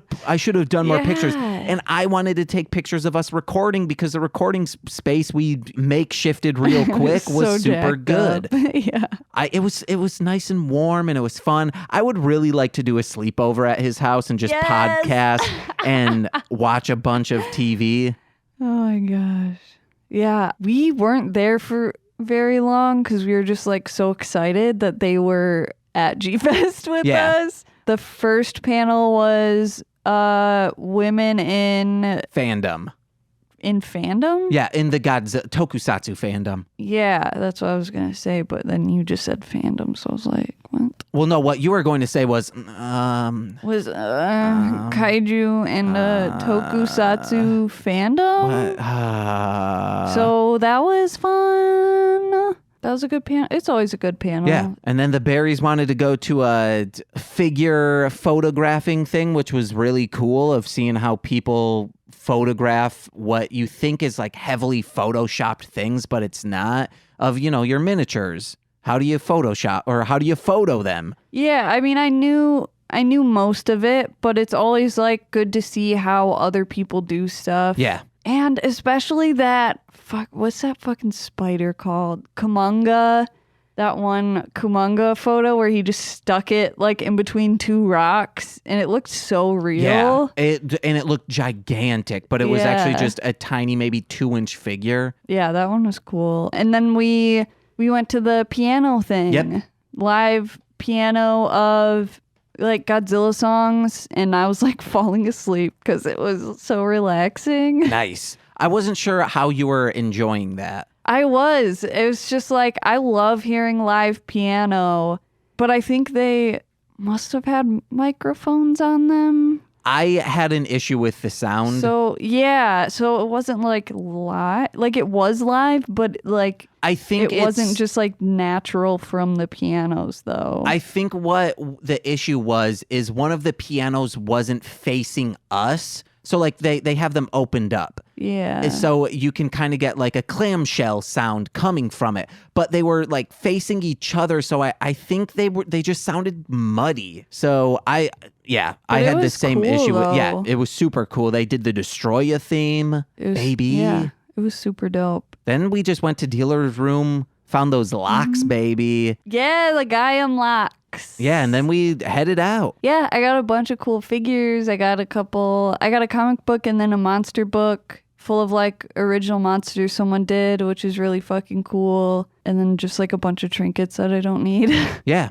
have done more pictures." And I wanted to take pictures of us recording because the recording space we makeshifted real quick was so super jacked good. up. Yeah. It was nice and warm, and it was fun. I would really like to do a sleepover at his house and just podcast and watch a bunch of TV. Oh my gosh. Yeah. We weren't there for very long because we were just like so excited that they were at G-Fest with us. The first panel was women in Fandom. fandom? Yeah, in the Tokusatsu fandom. Yeah, that's what I was gonna say, but then you just said fandom, so I was like, what? Well, no, what you were going to say was Was kaiju and tokusatsu fandom? So that was fun. That was a good panel. It's always a good panel. Yeah, and then the Berries wanted to go to a figure photographing thing, which was really cool, of seeing how people photograph what you think is like heavily photoshopped things, but it's not, of, your miniatures. How do you Photoshop, or how do you photo them? Yeah, I mean, I knew most of it, but it's always like good to see how other people do stuff. Yeah. And especially what's that fucking spider called? Kamunga. that one Kumonga photo where he just stuck it like in between two rocks and it looked so real. Yeah, it looked gigantic, but it was actually Yeah. just a tiny, maybe 2-inch figure. Yeah, that one was cool. And then we went to the piano thing. Yep. Live piano of like Godzilla songs, and I was like falling asleep because it was so relaxing. Nice. I wasn't sure how you were enjoying that. I was. It was just like, I love hearing live piano, but I think they must have had microphones on them. I had an issue with the sound. So, yeah. So it wasn't like live. Like it was live, but like I think it wasn't just like natural from the pianos though. I think what the issue was is one of the pianos wasn't facing us. So like they have them opened up. Yeah. So you can kind of get like a clamshell sound coming from it. But they were like facing each other. So I think they just sounded muddy. So I But had it the was same cool, issue with though. it was super cool. They did the Destroya theme, It was, baby. Yeah. It was super dope. Then we just went to dealer's room, found those locks, Mm-hmm. baby. Yeah, the guy unlocks. Yeah, and then we headed out. Yeah, I got a bunch of cool figures. I got a comic book and then a monster book full of like original monsters someone did, which is really fucking cool. And then just like a bunch of trinkets that I don't need. Yeah.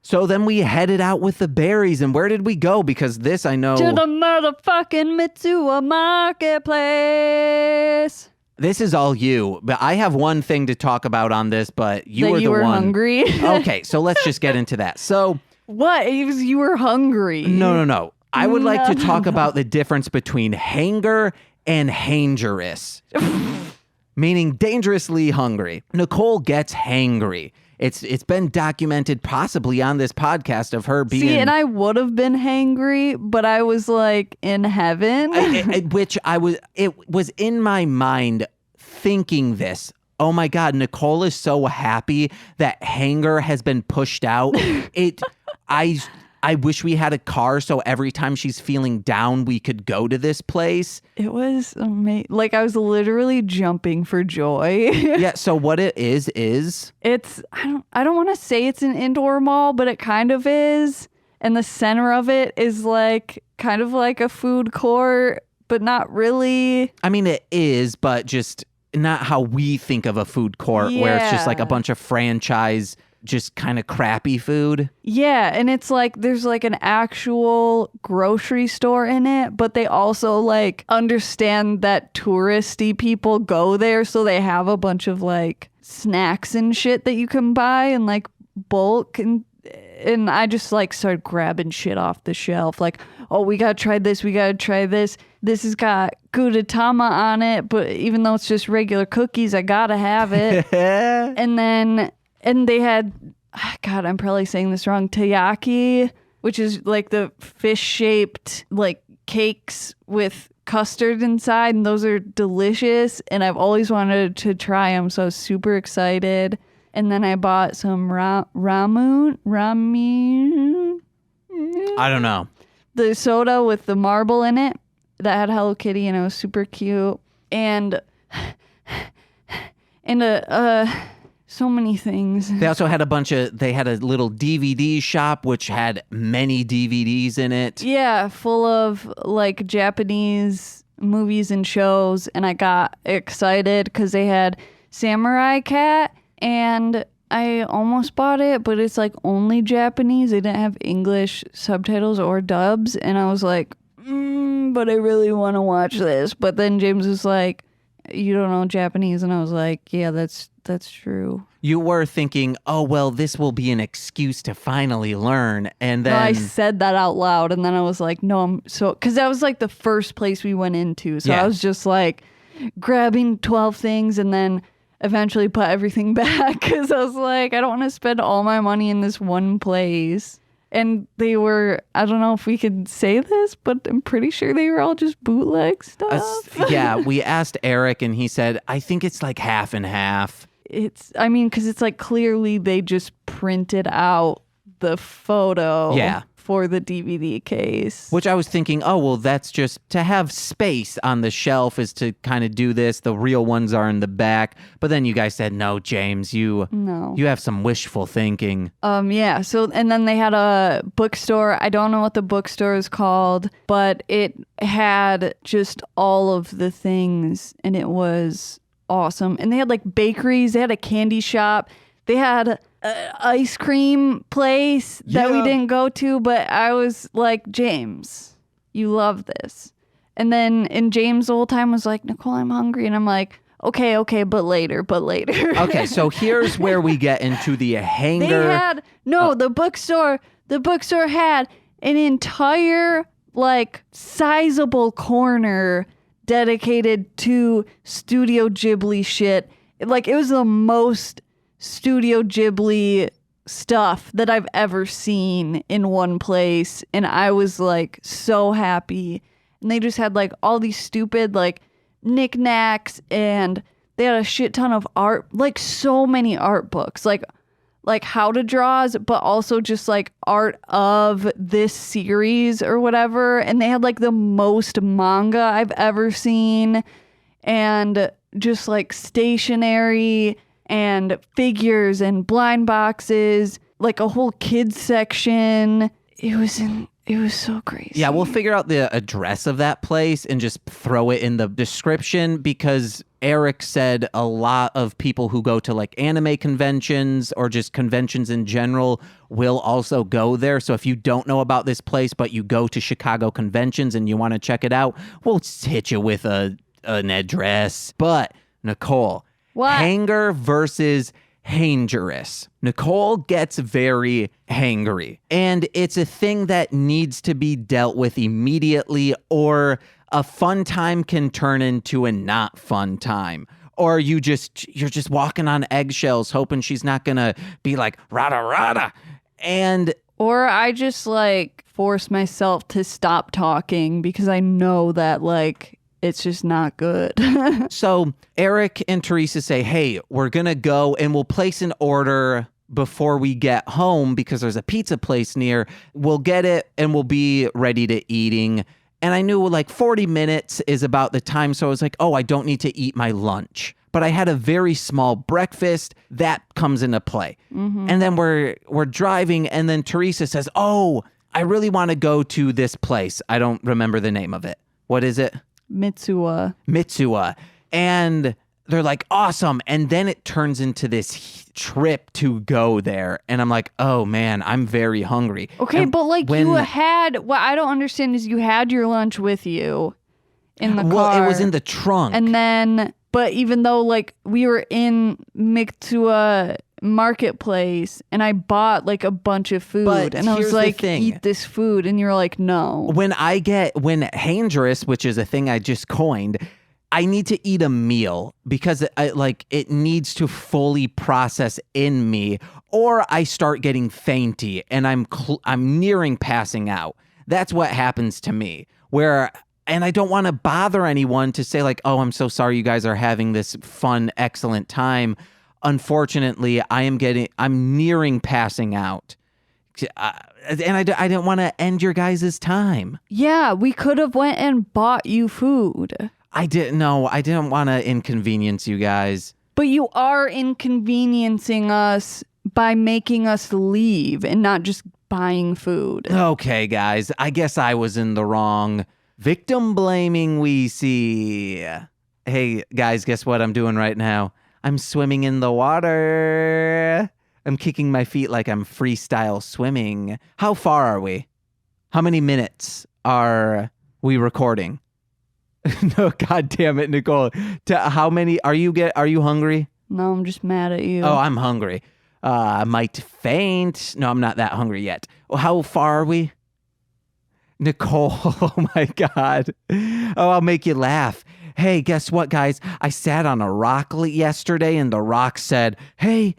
So then we headed out with the berries. And where did we go? Because this I know. To the motherfucking Mitsuwa Marketplace. This is all you. But I have one thing to talk about on this, but you That were you the were one. hungry. Okay, so let's just get into that. So, What? It was you were hungry. no. I would like to talk about the difference between hanger and hangerous, meaning dangerously hungry. Nicole gets hangry. It's been documented possibly on this podcast of her being... See, and I would have been hangry, but I was like in heaven. It was in my mind thinking this. Oh my God, Nicole is so happy that hanger has been pushed out. I wish we had a car so every time she's feeling down, we could go to this place. It was amazing. Like I was literally jumping for joy. Yeah, so what it is It's I don't want to say it's an indoor mall, but it kind of is. And the center of it is like kind of like a food court, but not really. I mean, it is, but just not how we think of a food court where it's just like a Yeah. bunch of franchise, just kind of crappy food. Yeah, and it's like there's like an actual grocery store in it, but they also like understand that touristy people go there, so they have a bunch of like snacks and shit that you can buy in like bulk, and I just like started grabbing shit off the shelf like, oh, we gotta try this, this has got Gudetama on it, but even though it's just regular cookies, I gotta have it. And they had, God, I'm probably saying this wrong, taiyaki, which is like the fish-shaped like cakes with custard inside, and those are delicious, and I've always wanted to try them, so I was super excited. And then I bought some ramen, I don't know. the soda with the marble in it that had Hello Kitty, and it was super cute. And so many things. They also had they had a little DVD shop which had many DVDs in it. Yeah, full of like Japanese movies and shows, and I got excited because they had Samurai Cat, and I almost bought it, but it's like only Japanese. They didn't have English subtitles or dubs, and I was like, but I really want to watch this. But then James was like, you don't know Japanese, and I was like, yeah, that's true. You were thinking, oh, well, this will be an excuse to finally learn. And then No, I said that out loud, and then I was like, no, I'm so... Because that was like the first place we went into. So Yeah. I was just like grabbing 12 things and then eventually put everything back because I was like, I don't want to spend all my money in this one place. And they were, I don't know if we could say this, but I'm pretty sure they were all just bootleg stuff. yeah, we asked Eric and he said, I think it's like half and half. Because it's like clearly they just printed out the photo Yeah. for the DVD case. Which I was thinking, oh, well, that's just to have space on the shelf is to kind of do this. The real ones are in the back. But then you guys said, no, James, you have some wishful thinking. Yeah. So, and then they had a bookstore. I don't know what the bookstore is called, but it had just all of the things, and it was awesome. And they had like bakeries. They had a candy shop. They had an ice cream place that we didn't go to, but I was like, James, you love this. And James the whole time was like, Nicole, I'm hungry. And I'm like, okay, but later. Okay, so here's where we get into the hanger. They had, the bookstore had an entire, like, sizable corner dedicated to Studio Ghibli shit. Like, it was the most Studio Ghibli stuff that I've ever seen in one place. And I was, like, so happy. And they just had, like, all these stupid, like, knickknacks, and they had a shit ton of art, like, so many art books. Like how to draws, but also just like art of this series or whatever. And they had like the most manga I've ever seen, and just like stationery and figures and blind boxes, like a whole kids section. It was so crazy. Yeah, we'll figure out the address of that place and just throw it in the description, because Eric said a lot of people who go to like anime conventions or just conventions in general will also go there. So if you don't know about this place, but you go to Chicago conventions and you want to check it out, we'll hit you with an address. But Nicole, what? Hanger versus Hangerous. Nicole gets very hangry, and it's a thing that needs to be dealt with immediately, or a fun time can turn into a not fun time. Or you're just walking on eggshells hoping she's not gonna be like rada rada. Or I just like force myself to stop talking because I know that like it's just not good. So Eric and Teresa say, hey, we're going to go and we'll place an order before we get home because there's a pizza place near. We'll get it and we'll be ready to eating. And I knew like 40 minutes is about the time. So I was like, oh, I don't need to eat my lunch. But I had a very small breakfast. That comes into play. Mm-hmm. And then we're driving, and then Teresa says, oh, I really want to go to this place. I don't remember the name of it. What is it? Mitsuwa. And they're like, awesome. And then it turns into this trip to go there. And I'm like, oh man, I'm very hungry. Okay, and but like what I don't understand is you had your lunch with you in the car. Well, it was in the trunk. And then, but even though like we were in Mitsuwa marketplace and I bought like a bunch of food, but and I was like, eat this food, and you're like, no. When Hangerous, which is a thing I just coined, I need to eat a meal because it needs to fully process in me, or I start getting fainty and I'm nearing passing out. That's what happens to me. And I don't want to bother anyone to say like, oh, I'm so sorry you guys are having this fun, excellent time. Unfortunately, I'm nearing passing out. And I didn't want to end your guys' time. Yeah, we could have went and bought you food. I didn't want to inconvenience you guys. But you are inconveniencing us by making us leave and not just buying food. Okay, guys, I guess I was in the wrong. Victim blaming we see. Hey, guys, guess what I'm doing right now? I'm swimming in the water. I'm kicking my feet like I'm freestyle swimming. How far are we? How many minutes are we recording? No, God damn it, Nicole. How many are you hungry? No, I'm just mad at you. Oh, I'm hungry. I might faint. No, I'm not that hungry yet. How far are we? Nicole, oh my God. Oh, I'll make you laugh. Hey, guess what, guys? I sat on a rock yesterday, and the rock said, hey,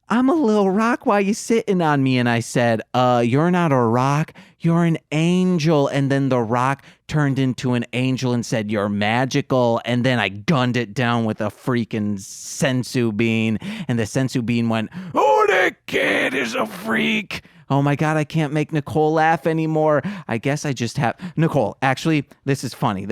I'm a little rock. Why you sitting on me? And I said, you're not a rock. You're an angel. And then the rock turned into an angel and said, you're magical. And then I gunned it down with a freaking sensu bean. And the sensu bean went, oh, that kid is a freak. Oh my God, I can't make Nicole laugh anymore. I guess I just have Nicole. Actually, this is funny.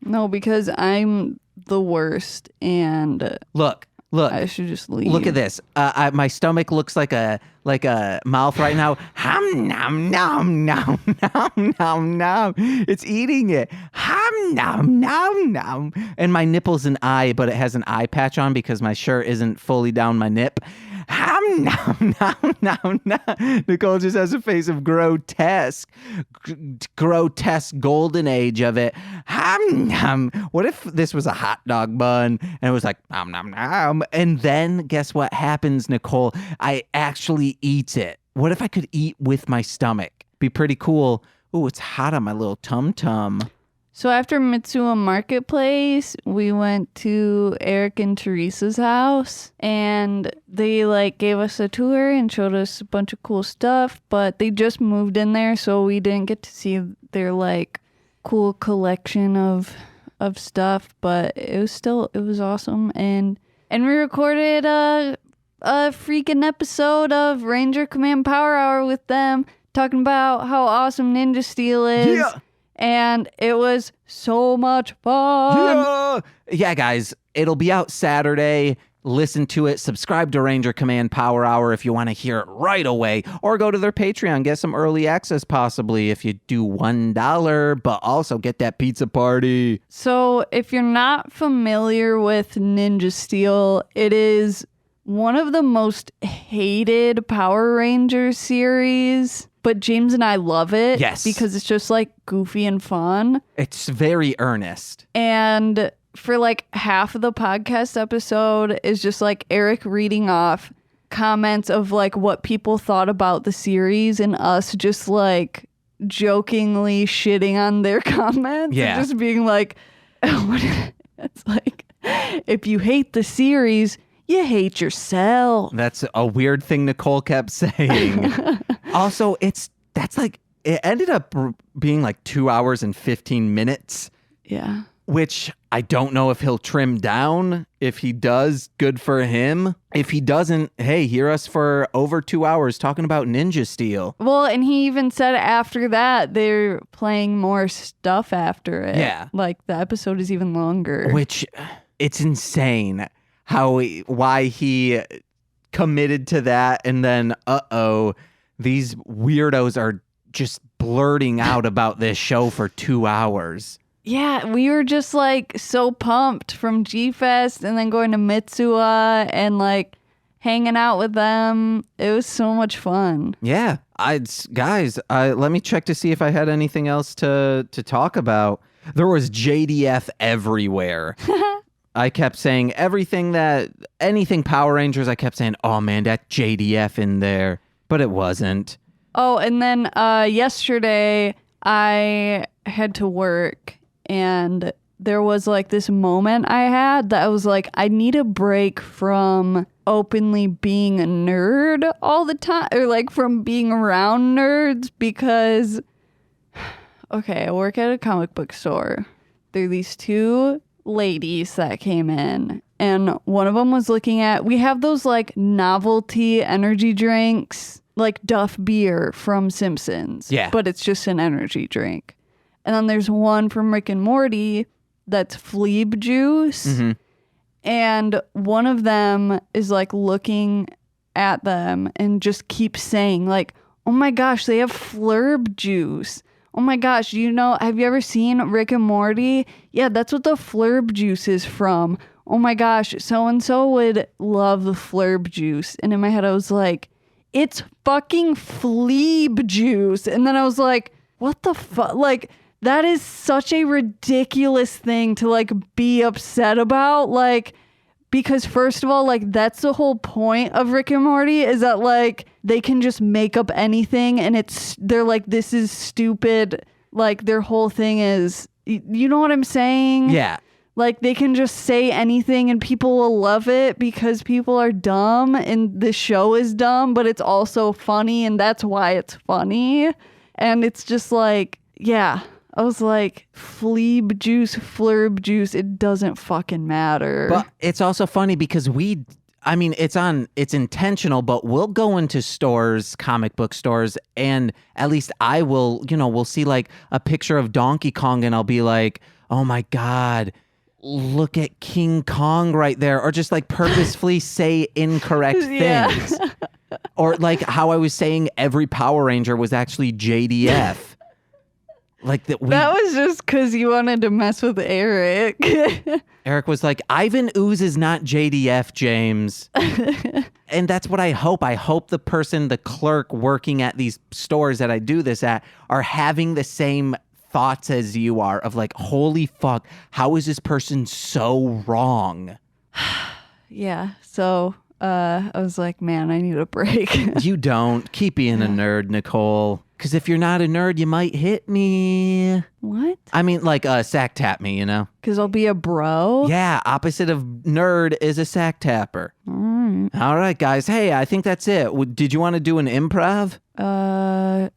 No, because I'm the worst, and Look. I should just leave. Look at this. My stomach looks like a mouth right now. Hum nom nom nom nom nom nom. It's eating it. Hum nom nom nom. And my nipple's an eye, but it has an eye patch on because my shirt isn't fully down my nip. Hum nom nom nom nom. Nicole just has a face of grotesque golden age of it. Hum nom. What if this was a hot dog bun and it was like nom nom nom? And then guess what happens, Nicole? I actually eat it. What if I could eat with my stomach? Be pretty cool. Ooh, it's hot on my little tum-tum. So after Mitsuya Marketplace, we went to Eric and Teresa's house, and they like gave us a tour and showed us a bunch of cool stuff, but they just moved in there, so we didn't get to see their like cool collection of stuff, but it was awesome. And we recorded a freaking episode of Ranger Command Power Hour with them, talking about how awesome Ninja Steel is. Yeah. And it was so much fun. Yeah, guys, it'll be out Saturday. Listen to it. Subscribe to Ranger Command Power Hour if you want to hear it right away. Or go to their Patreon. Get some early access possibly if you do $1. But also get that pizza party. So if you're not familiar with Ninja Steel, it is one of the most hated Power Rangers series. But James and I love it. Yes. Because it's just like goofy and fun. It's very earnest. And for like half of the podcast episode is just like Eric reading off comments of like what people thought about the series and us just like jokingly shitting on their comments. Yeah. And just being like, it's like, if you hate the series, you hate yourself. That's a weird thing Nicole kept saying. Also, it ended up being like 2 hours and 15 minutes. Yeah. Which I don't know if he'll trim down. If he does, good for him. If he doesn't, hey, hear us for over 2 hours talking about Ninja Steel. Well, and he even said after that they're playing more stuff after it. Yeah. Like the episode is even longer. Which, it's insane why he committed to that, and then these weirdos are just blurting out about this show for 2 hours. Yeah, we were just like so pumped from G-Fest and then going to Mitsuya and like hanging out with them. It was so much fun. Yeah, guys, let me check to see if I had anything else to talk about. There was JDF everywhere. I kept saying anything Power Rangers, I kept saying, oh man, that JDF in there. But it wasn't. Oh, and then yesterday I had to work and there was like this moment I had that I was like, I need a break from openly being a nerd all the time, or like from being around nerds, because, okay, I work at a comic book store. There are these two ladies that came in, and one of them was looking at, we have those like novelty energy drinks, like Duff beer from Simpsons. Yeah. But it's just an energy drink. And then there's one from Rick and Morty that's Fleeb juice. Mm-hmm. And one of them is like looking at them and just keeps saying like, oh my gosh, they have Flurb juice. Oh my gosh, have you ever seen Rick and Morty? Yeah, that's what the Flurb juice is from. Oh my gosh, so-and-so would love the Flurb juice. And in my head, I was like, it's fucking Fleeb juice. And then I was like, what the fuck? Like, that is such a ridiculous thing to like be upset about. Like, because first of all, like that's the whole point of Rick and Morty, is that like they can just make up anything and they're like, this is stupid. Like their whole thing is, you know what I'm saying? Yeah. Like they can just say anything and people will love it because people are dumb and the show is dumb, but it's also funny and that's why it's funny. And it's just like, yeah. I was like, Fleeb juice, Flurb juice, it doesn't fucking matter. But it's also funny because I mean, it's intentional, but we'll go into stores, comic book stores, and at least I will, we'll see like a picture of Donkey Kong and I'll be like, oh my God, look at King Kong right there. Or just like purposefully say incorrect Yeah. things. Or like how I was saying every Power Ranger was actually JDF. Like that was just because you wanted to mess with Eric. Eric was like, Ivan Ooze is not JDF, James. And that's what I hope. I hope the clerk working at these stores that I do this at are having the same thoughts as you are of like, holy fuck, how is this person so wrong? Yeah. So I was like, man, I need a break. You don't. Keep being a nerd, Nicole. Because if you're not a nerd, you might hit me. What? I mean, like sack tap me, Because I'll be a bro? Yeah, opposite of nerd is a sack tapper. All right, guys. Hey, I think that's it. Did you want to do an improv? I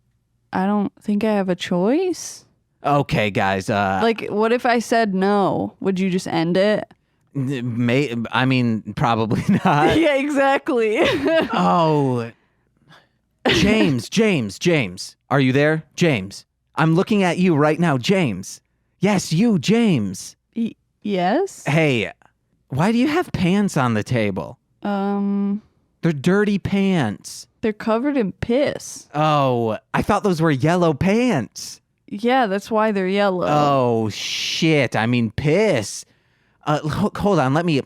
don't think I have a choice. Okay, guys. Like, what if I said no? Would you just end it? I mean, probably not. Yeah, exactly. Oh, James. Are you there? James. I'm looking at you right now, James. Yes, you, James. Yes? Hey, why do you have pants on the table? They're dirty pants. They're covered in piss. Oh, I thought those were yellow pants. Yeah, that's why they're yellow. Oh, shit. I mean, piss. Hold on. Let me...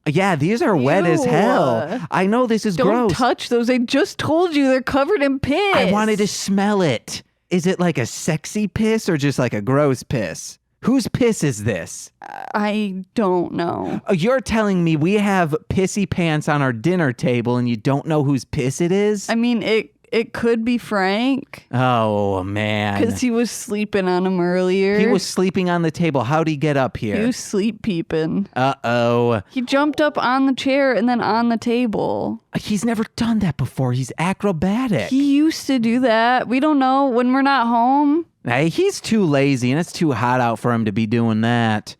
Yeah, these are wet as Ew. hell. I know this is Don't gross. touch those. I just told you they're covered in piss. I wanted to smell it. Is it like a sexy piss or just like a gross piss? Whose piss is this? I don't know. You're telling me we have pissy pants on our dinner table and you don't know whose piss it is? I mean, it could be Frank. Oh, man. Because he was sleeping on him earlier. He was sleeping on the table. How'd he get up here? He was sleep peeping. Uh-oh. He jumped up on the chair and then on the table. He's never done that before. He's acrobatic. He used to do that. We don't know when we're not home. Hey, he's too lazy and it's too hot out for him to be doing that.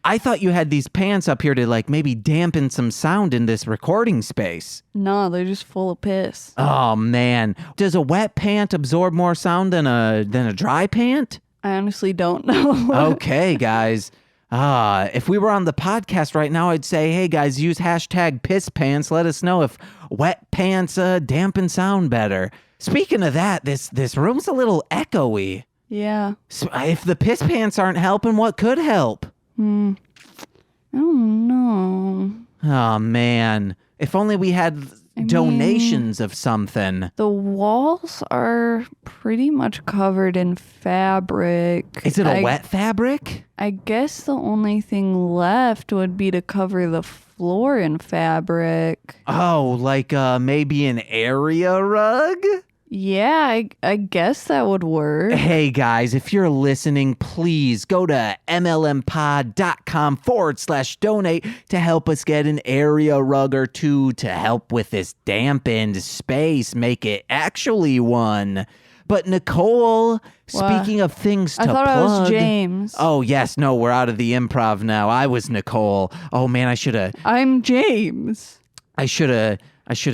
I thought you had these pants up here to like maybe dampen some sound in this recording space. No, they're just full of piss. Oh man, does a wet pant absorb more sound than a dry pant? I honestly don't know. Okay, guys. If we were on the podcast right now, I'd say, hey guys, use hashtag piss pants. Let us know if wet pants dampen sound better. Speaking of that, this room's a little echoey. Yeah. So if the piss pants aren't helping, what could help? I don't know. Oh man, if only we had donations of something. The walls are pretty much covered in fabric. Is it a wet fabric? I guess the only thing left would be to cover the floor in fabric. Oh, like maybe an area rug? Yeah, I guess that would work. Hey guys, if you're listening, please go to mlmpod.com/donate to help us get an area rug or two to help with this dampened space, make it actually one. But Nicole, speaking of things to plug. I thought I was James. Oh, yes, no, we're out of the improv now. I was Nicole. Oh man, I'm James. I should have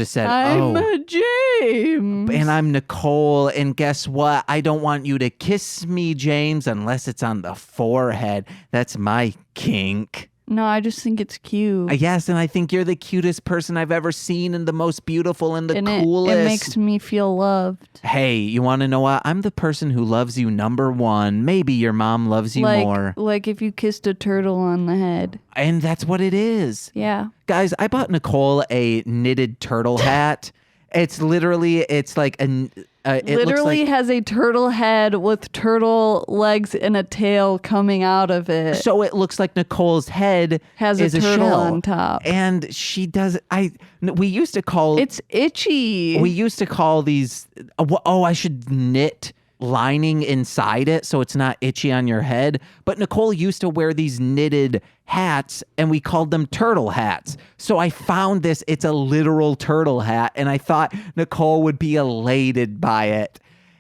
said, I'm oh. James. And I'm Nicole, and guess what? I don't want you to kiss me, James, unless it's on the forehead. That's my kink. No, I just think it's cute. Yes, and I think you're the cutest person I've ever seen and the most beautiful and the And coolest. It makes me feel loved. Hey, you want to know what? I'm the person who loves you number one. Maybe your mom loves you more. Like if you kissed a turtle on the head. And that's what it is. Yeah. Guys, I bought Nicole a knitted turtle hat. It's like a... it literally looks like, has a turtle head with turtle legs and a tail coming out of it. so it looks like Nicole's head Has is a turtle shell. on top. And she does... we used to call... It's itchy. We used to call these... I should knit lining inside it so it's not itchy on your head. But Nicole used to wear these knitted hats and we called them turtle hats. So I found this. It's a literal turtle hat and I thought Nicole would be elated by it.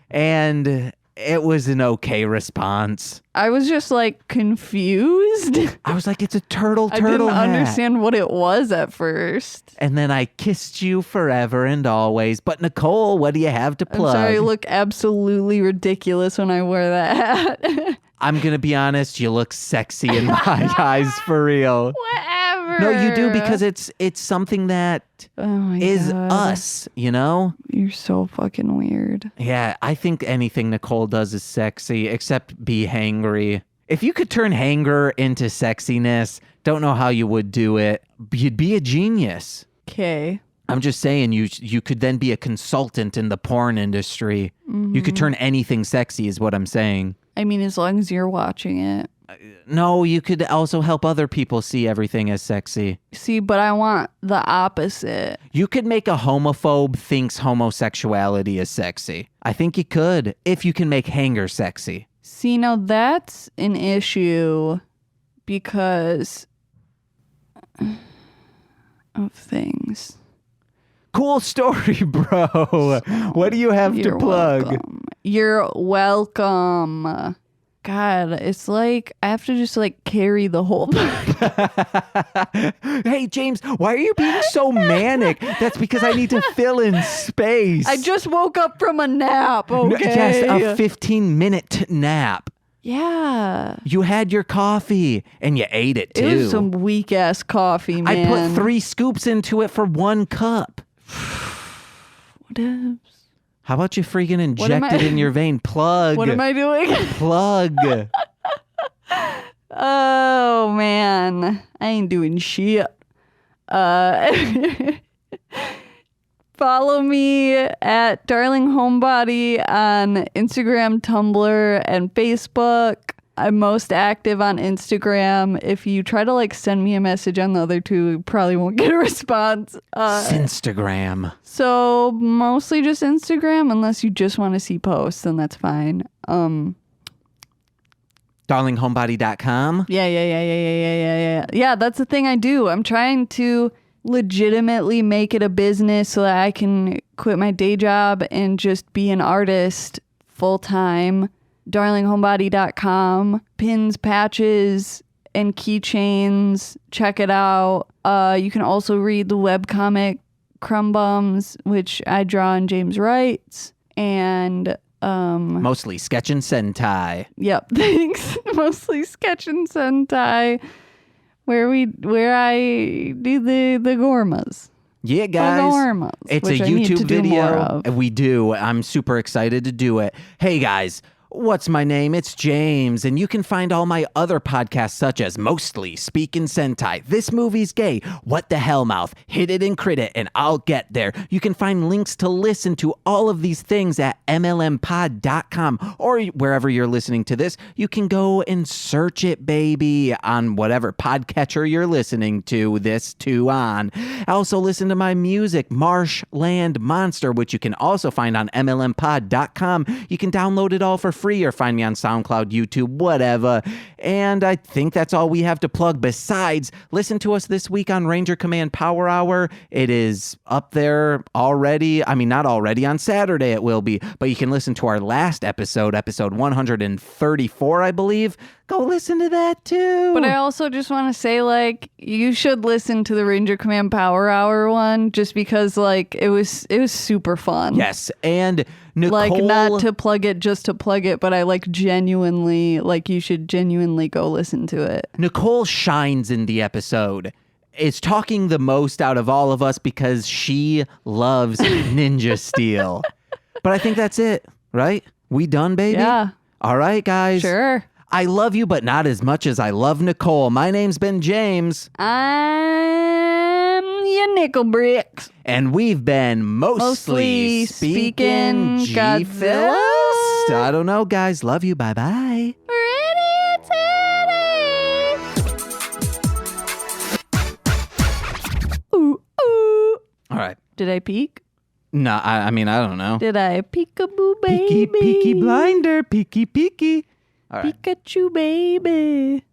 And It was an okay response. I was just like confused. I was like, it's a turtle I didn't hat. understand what it was at first. And then I kissed you forever and always. But Nicole, what do you have to I'm plug? sorry, I look absolutely ridiculous when I wear that hat. I'm going to be honest, you look sexy in my eyes for real. Whatever. No, you do, because it's something that Oh my is God. us, you know? You're so fucking weird. Yeah, I think anything Nicole does is sexy, except be hangry. If you could turn hanger into sexiness, don't know how you would do it. You'd be a genius. Okay. I'm just saying, you could then be a consultant in the porn industry. You could turn anything sexy is what I'm saying. I mean, as long as you're watching it. No, you could also help other people see everything as sexy. See, but I want the opposite. You could make a homophobe thinks homosexuality is sexy. I think you could, if you can make hanger sexy. See, now that's an issue because of things. Cool story, bro. What do you have to You're plug? welcome. You're welcome. God, it's like I have to just like carry the whole Hey, James, why are you being so manic? That's because I need to fill in space. I just woke up from a nap, okay? Yes, a 15-minute nap. Yeah. You had your coffee and you ate it too. It was some weak ass coffee, man. I put 3 scoops into it for 1 cup. What else? How about you freaking inject I- it in your vein? Plug. What am I doing? Plug. Oh man, I ain't doing shit. Follow me at Darling Homebody on Instagram, Tumblr, and Facebook. I'm most active on Instagram. If you try to like send me a message on the other two, you probably won't get a response. Instagram. So mostly just Instagram, unless you just want to see posts, then that's fine. DarlingHomebody.com. Yeah. Yeah, that's the thing I do. I'm trying to legitimately make it a business so that I can quit my day job and just be an artist full time. DarlingHomebody.com. Pins, patches, and keychains. Check it out. You can also read the webcomic Crumb Bums, which I draw and James writes. And Mostly sketch and Sentai. yep, thanks. Mostly sketch and Sentai, where I do the Gormas. Yeah, guys. Gormas, It's a which I need to YouTube do more video. of. We do. I'm super excited to do it. Hey, guys. What's my name? It's James, and you can find all my other podcasts such as Mostly Speakin' Sentai, This Movie's Gay, What the Hell Mouth, Hit It and Crit It, and I'll Get There. You can find links to listen to all of these things at mlmpod.com, or wherever you're listening to this, you can go and search it, baby, on whatever podcatcher you're listening to this to on. Also listen to my music, Marshland Monster, which you can also find on mlmpod.com. You can download it all for free or find me on SoundCloud, YouTube, whatever. And I think that's all we have to plug. Besides, listen to us this week on Ranger Command Power Hour. It is up there already. I mean, not already. On Saturday it will be. But you can listen to our last episode 134, I believe. Go listen to that too. But I also just want to say, like, you should listen to the Ranger Command Power Hour one, just because, like, it was super fun. Yes, and Nicole... Like, not to plug it just to plug it, but I like genuinely, like, you should genuinely go listen to it. Nicole shines in the episode. Is talking the most out of all of us because she loves Ninja Steel. But I think that's it, right? We done, baby? Yeah. All right, guys. Sure. I love you, but not as much as I love Nicole. My name's been James. I'm your nickel bricks. And we've been Mostly Speaking Godzilla? G-Fest. I don't know, guys. Love you. Bye-bye. Ready, titty. Ooh, ooh. All right. Did I peek? No, I mean, I don't know. Did I peekaboo, baby? Peeky, peeky blinder. Peeky, peeky. All right. Pikachu, baby.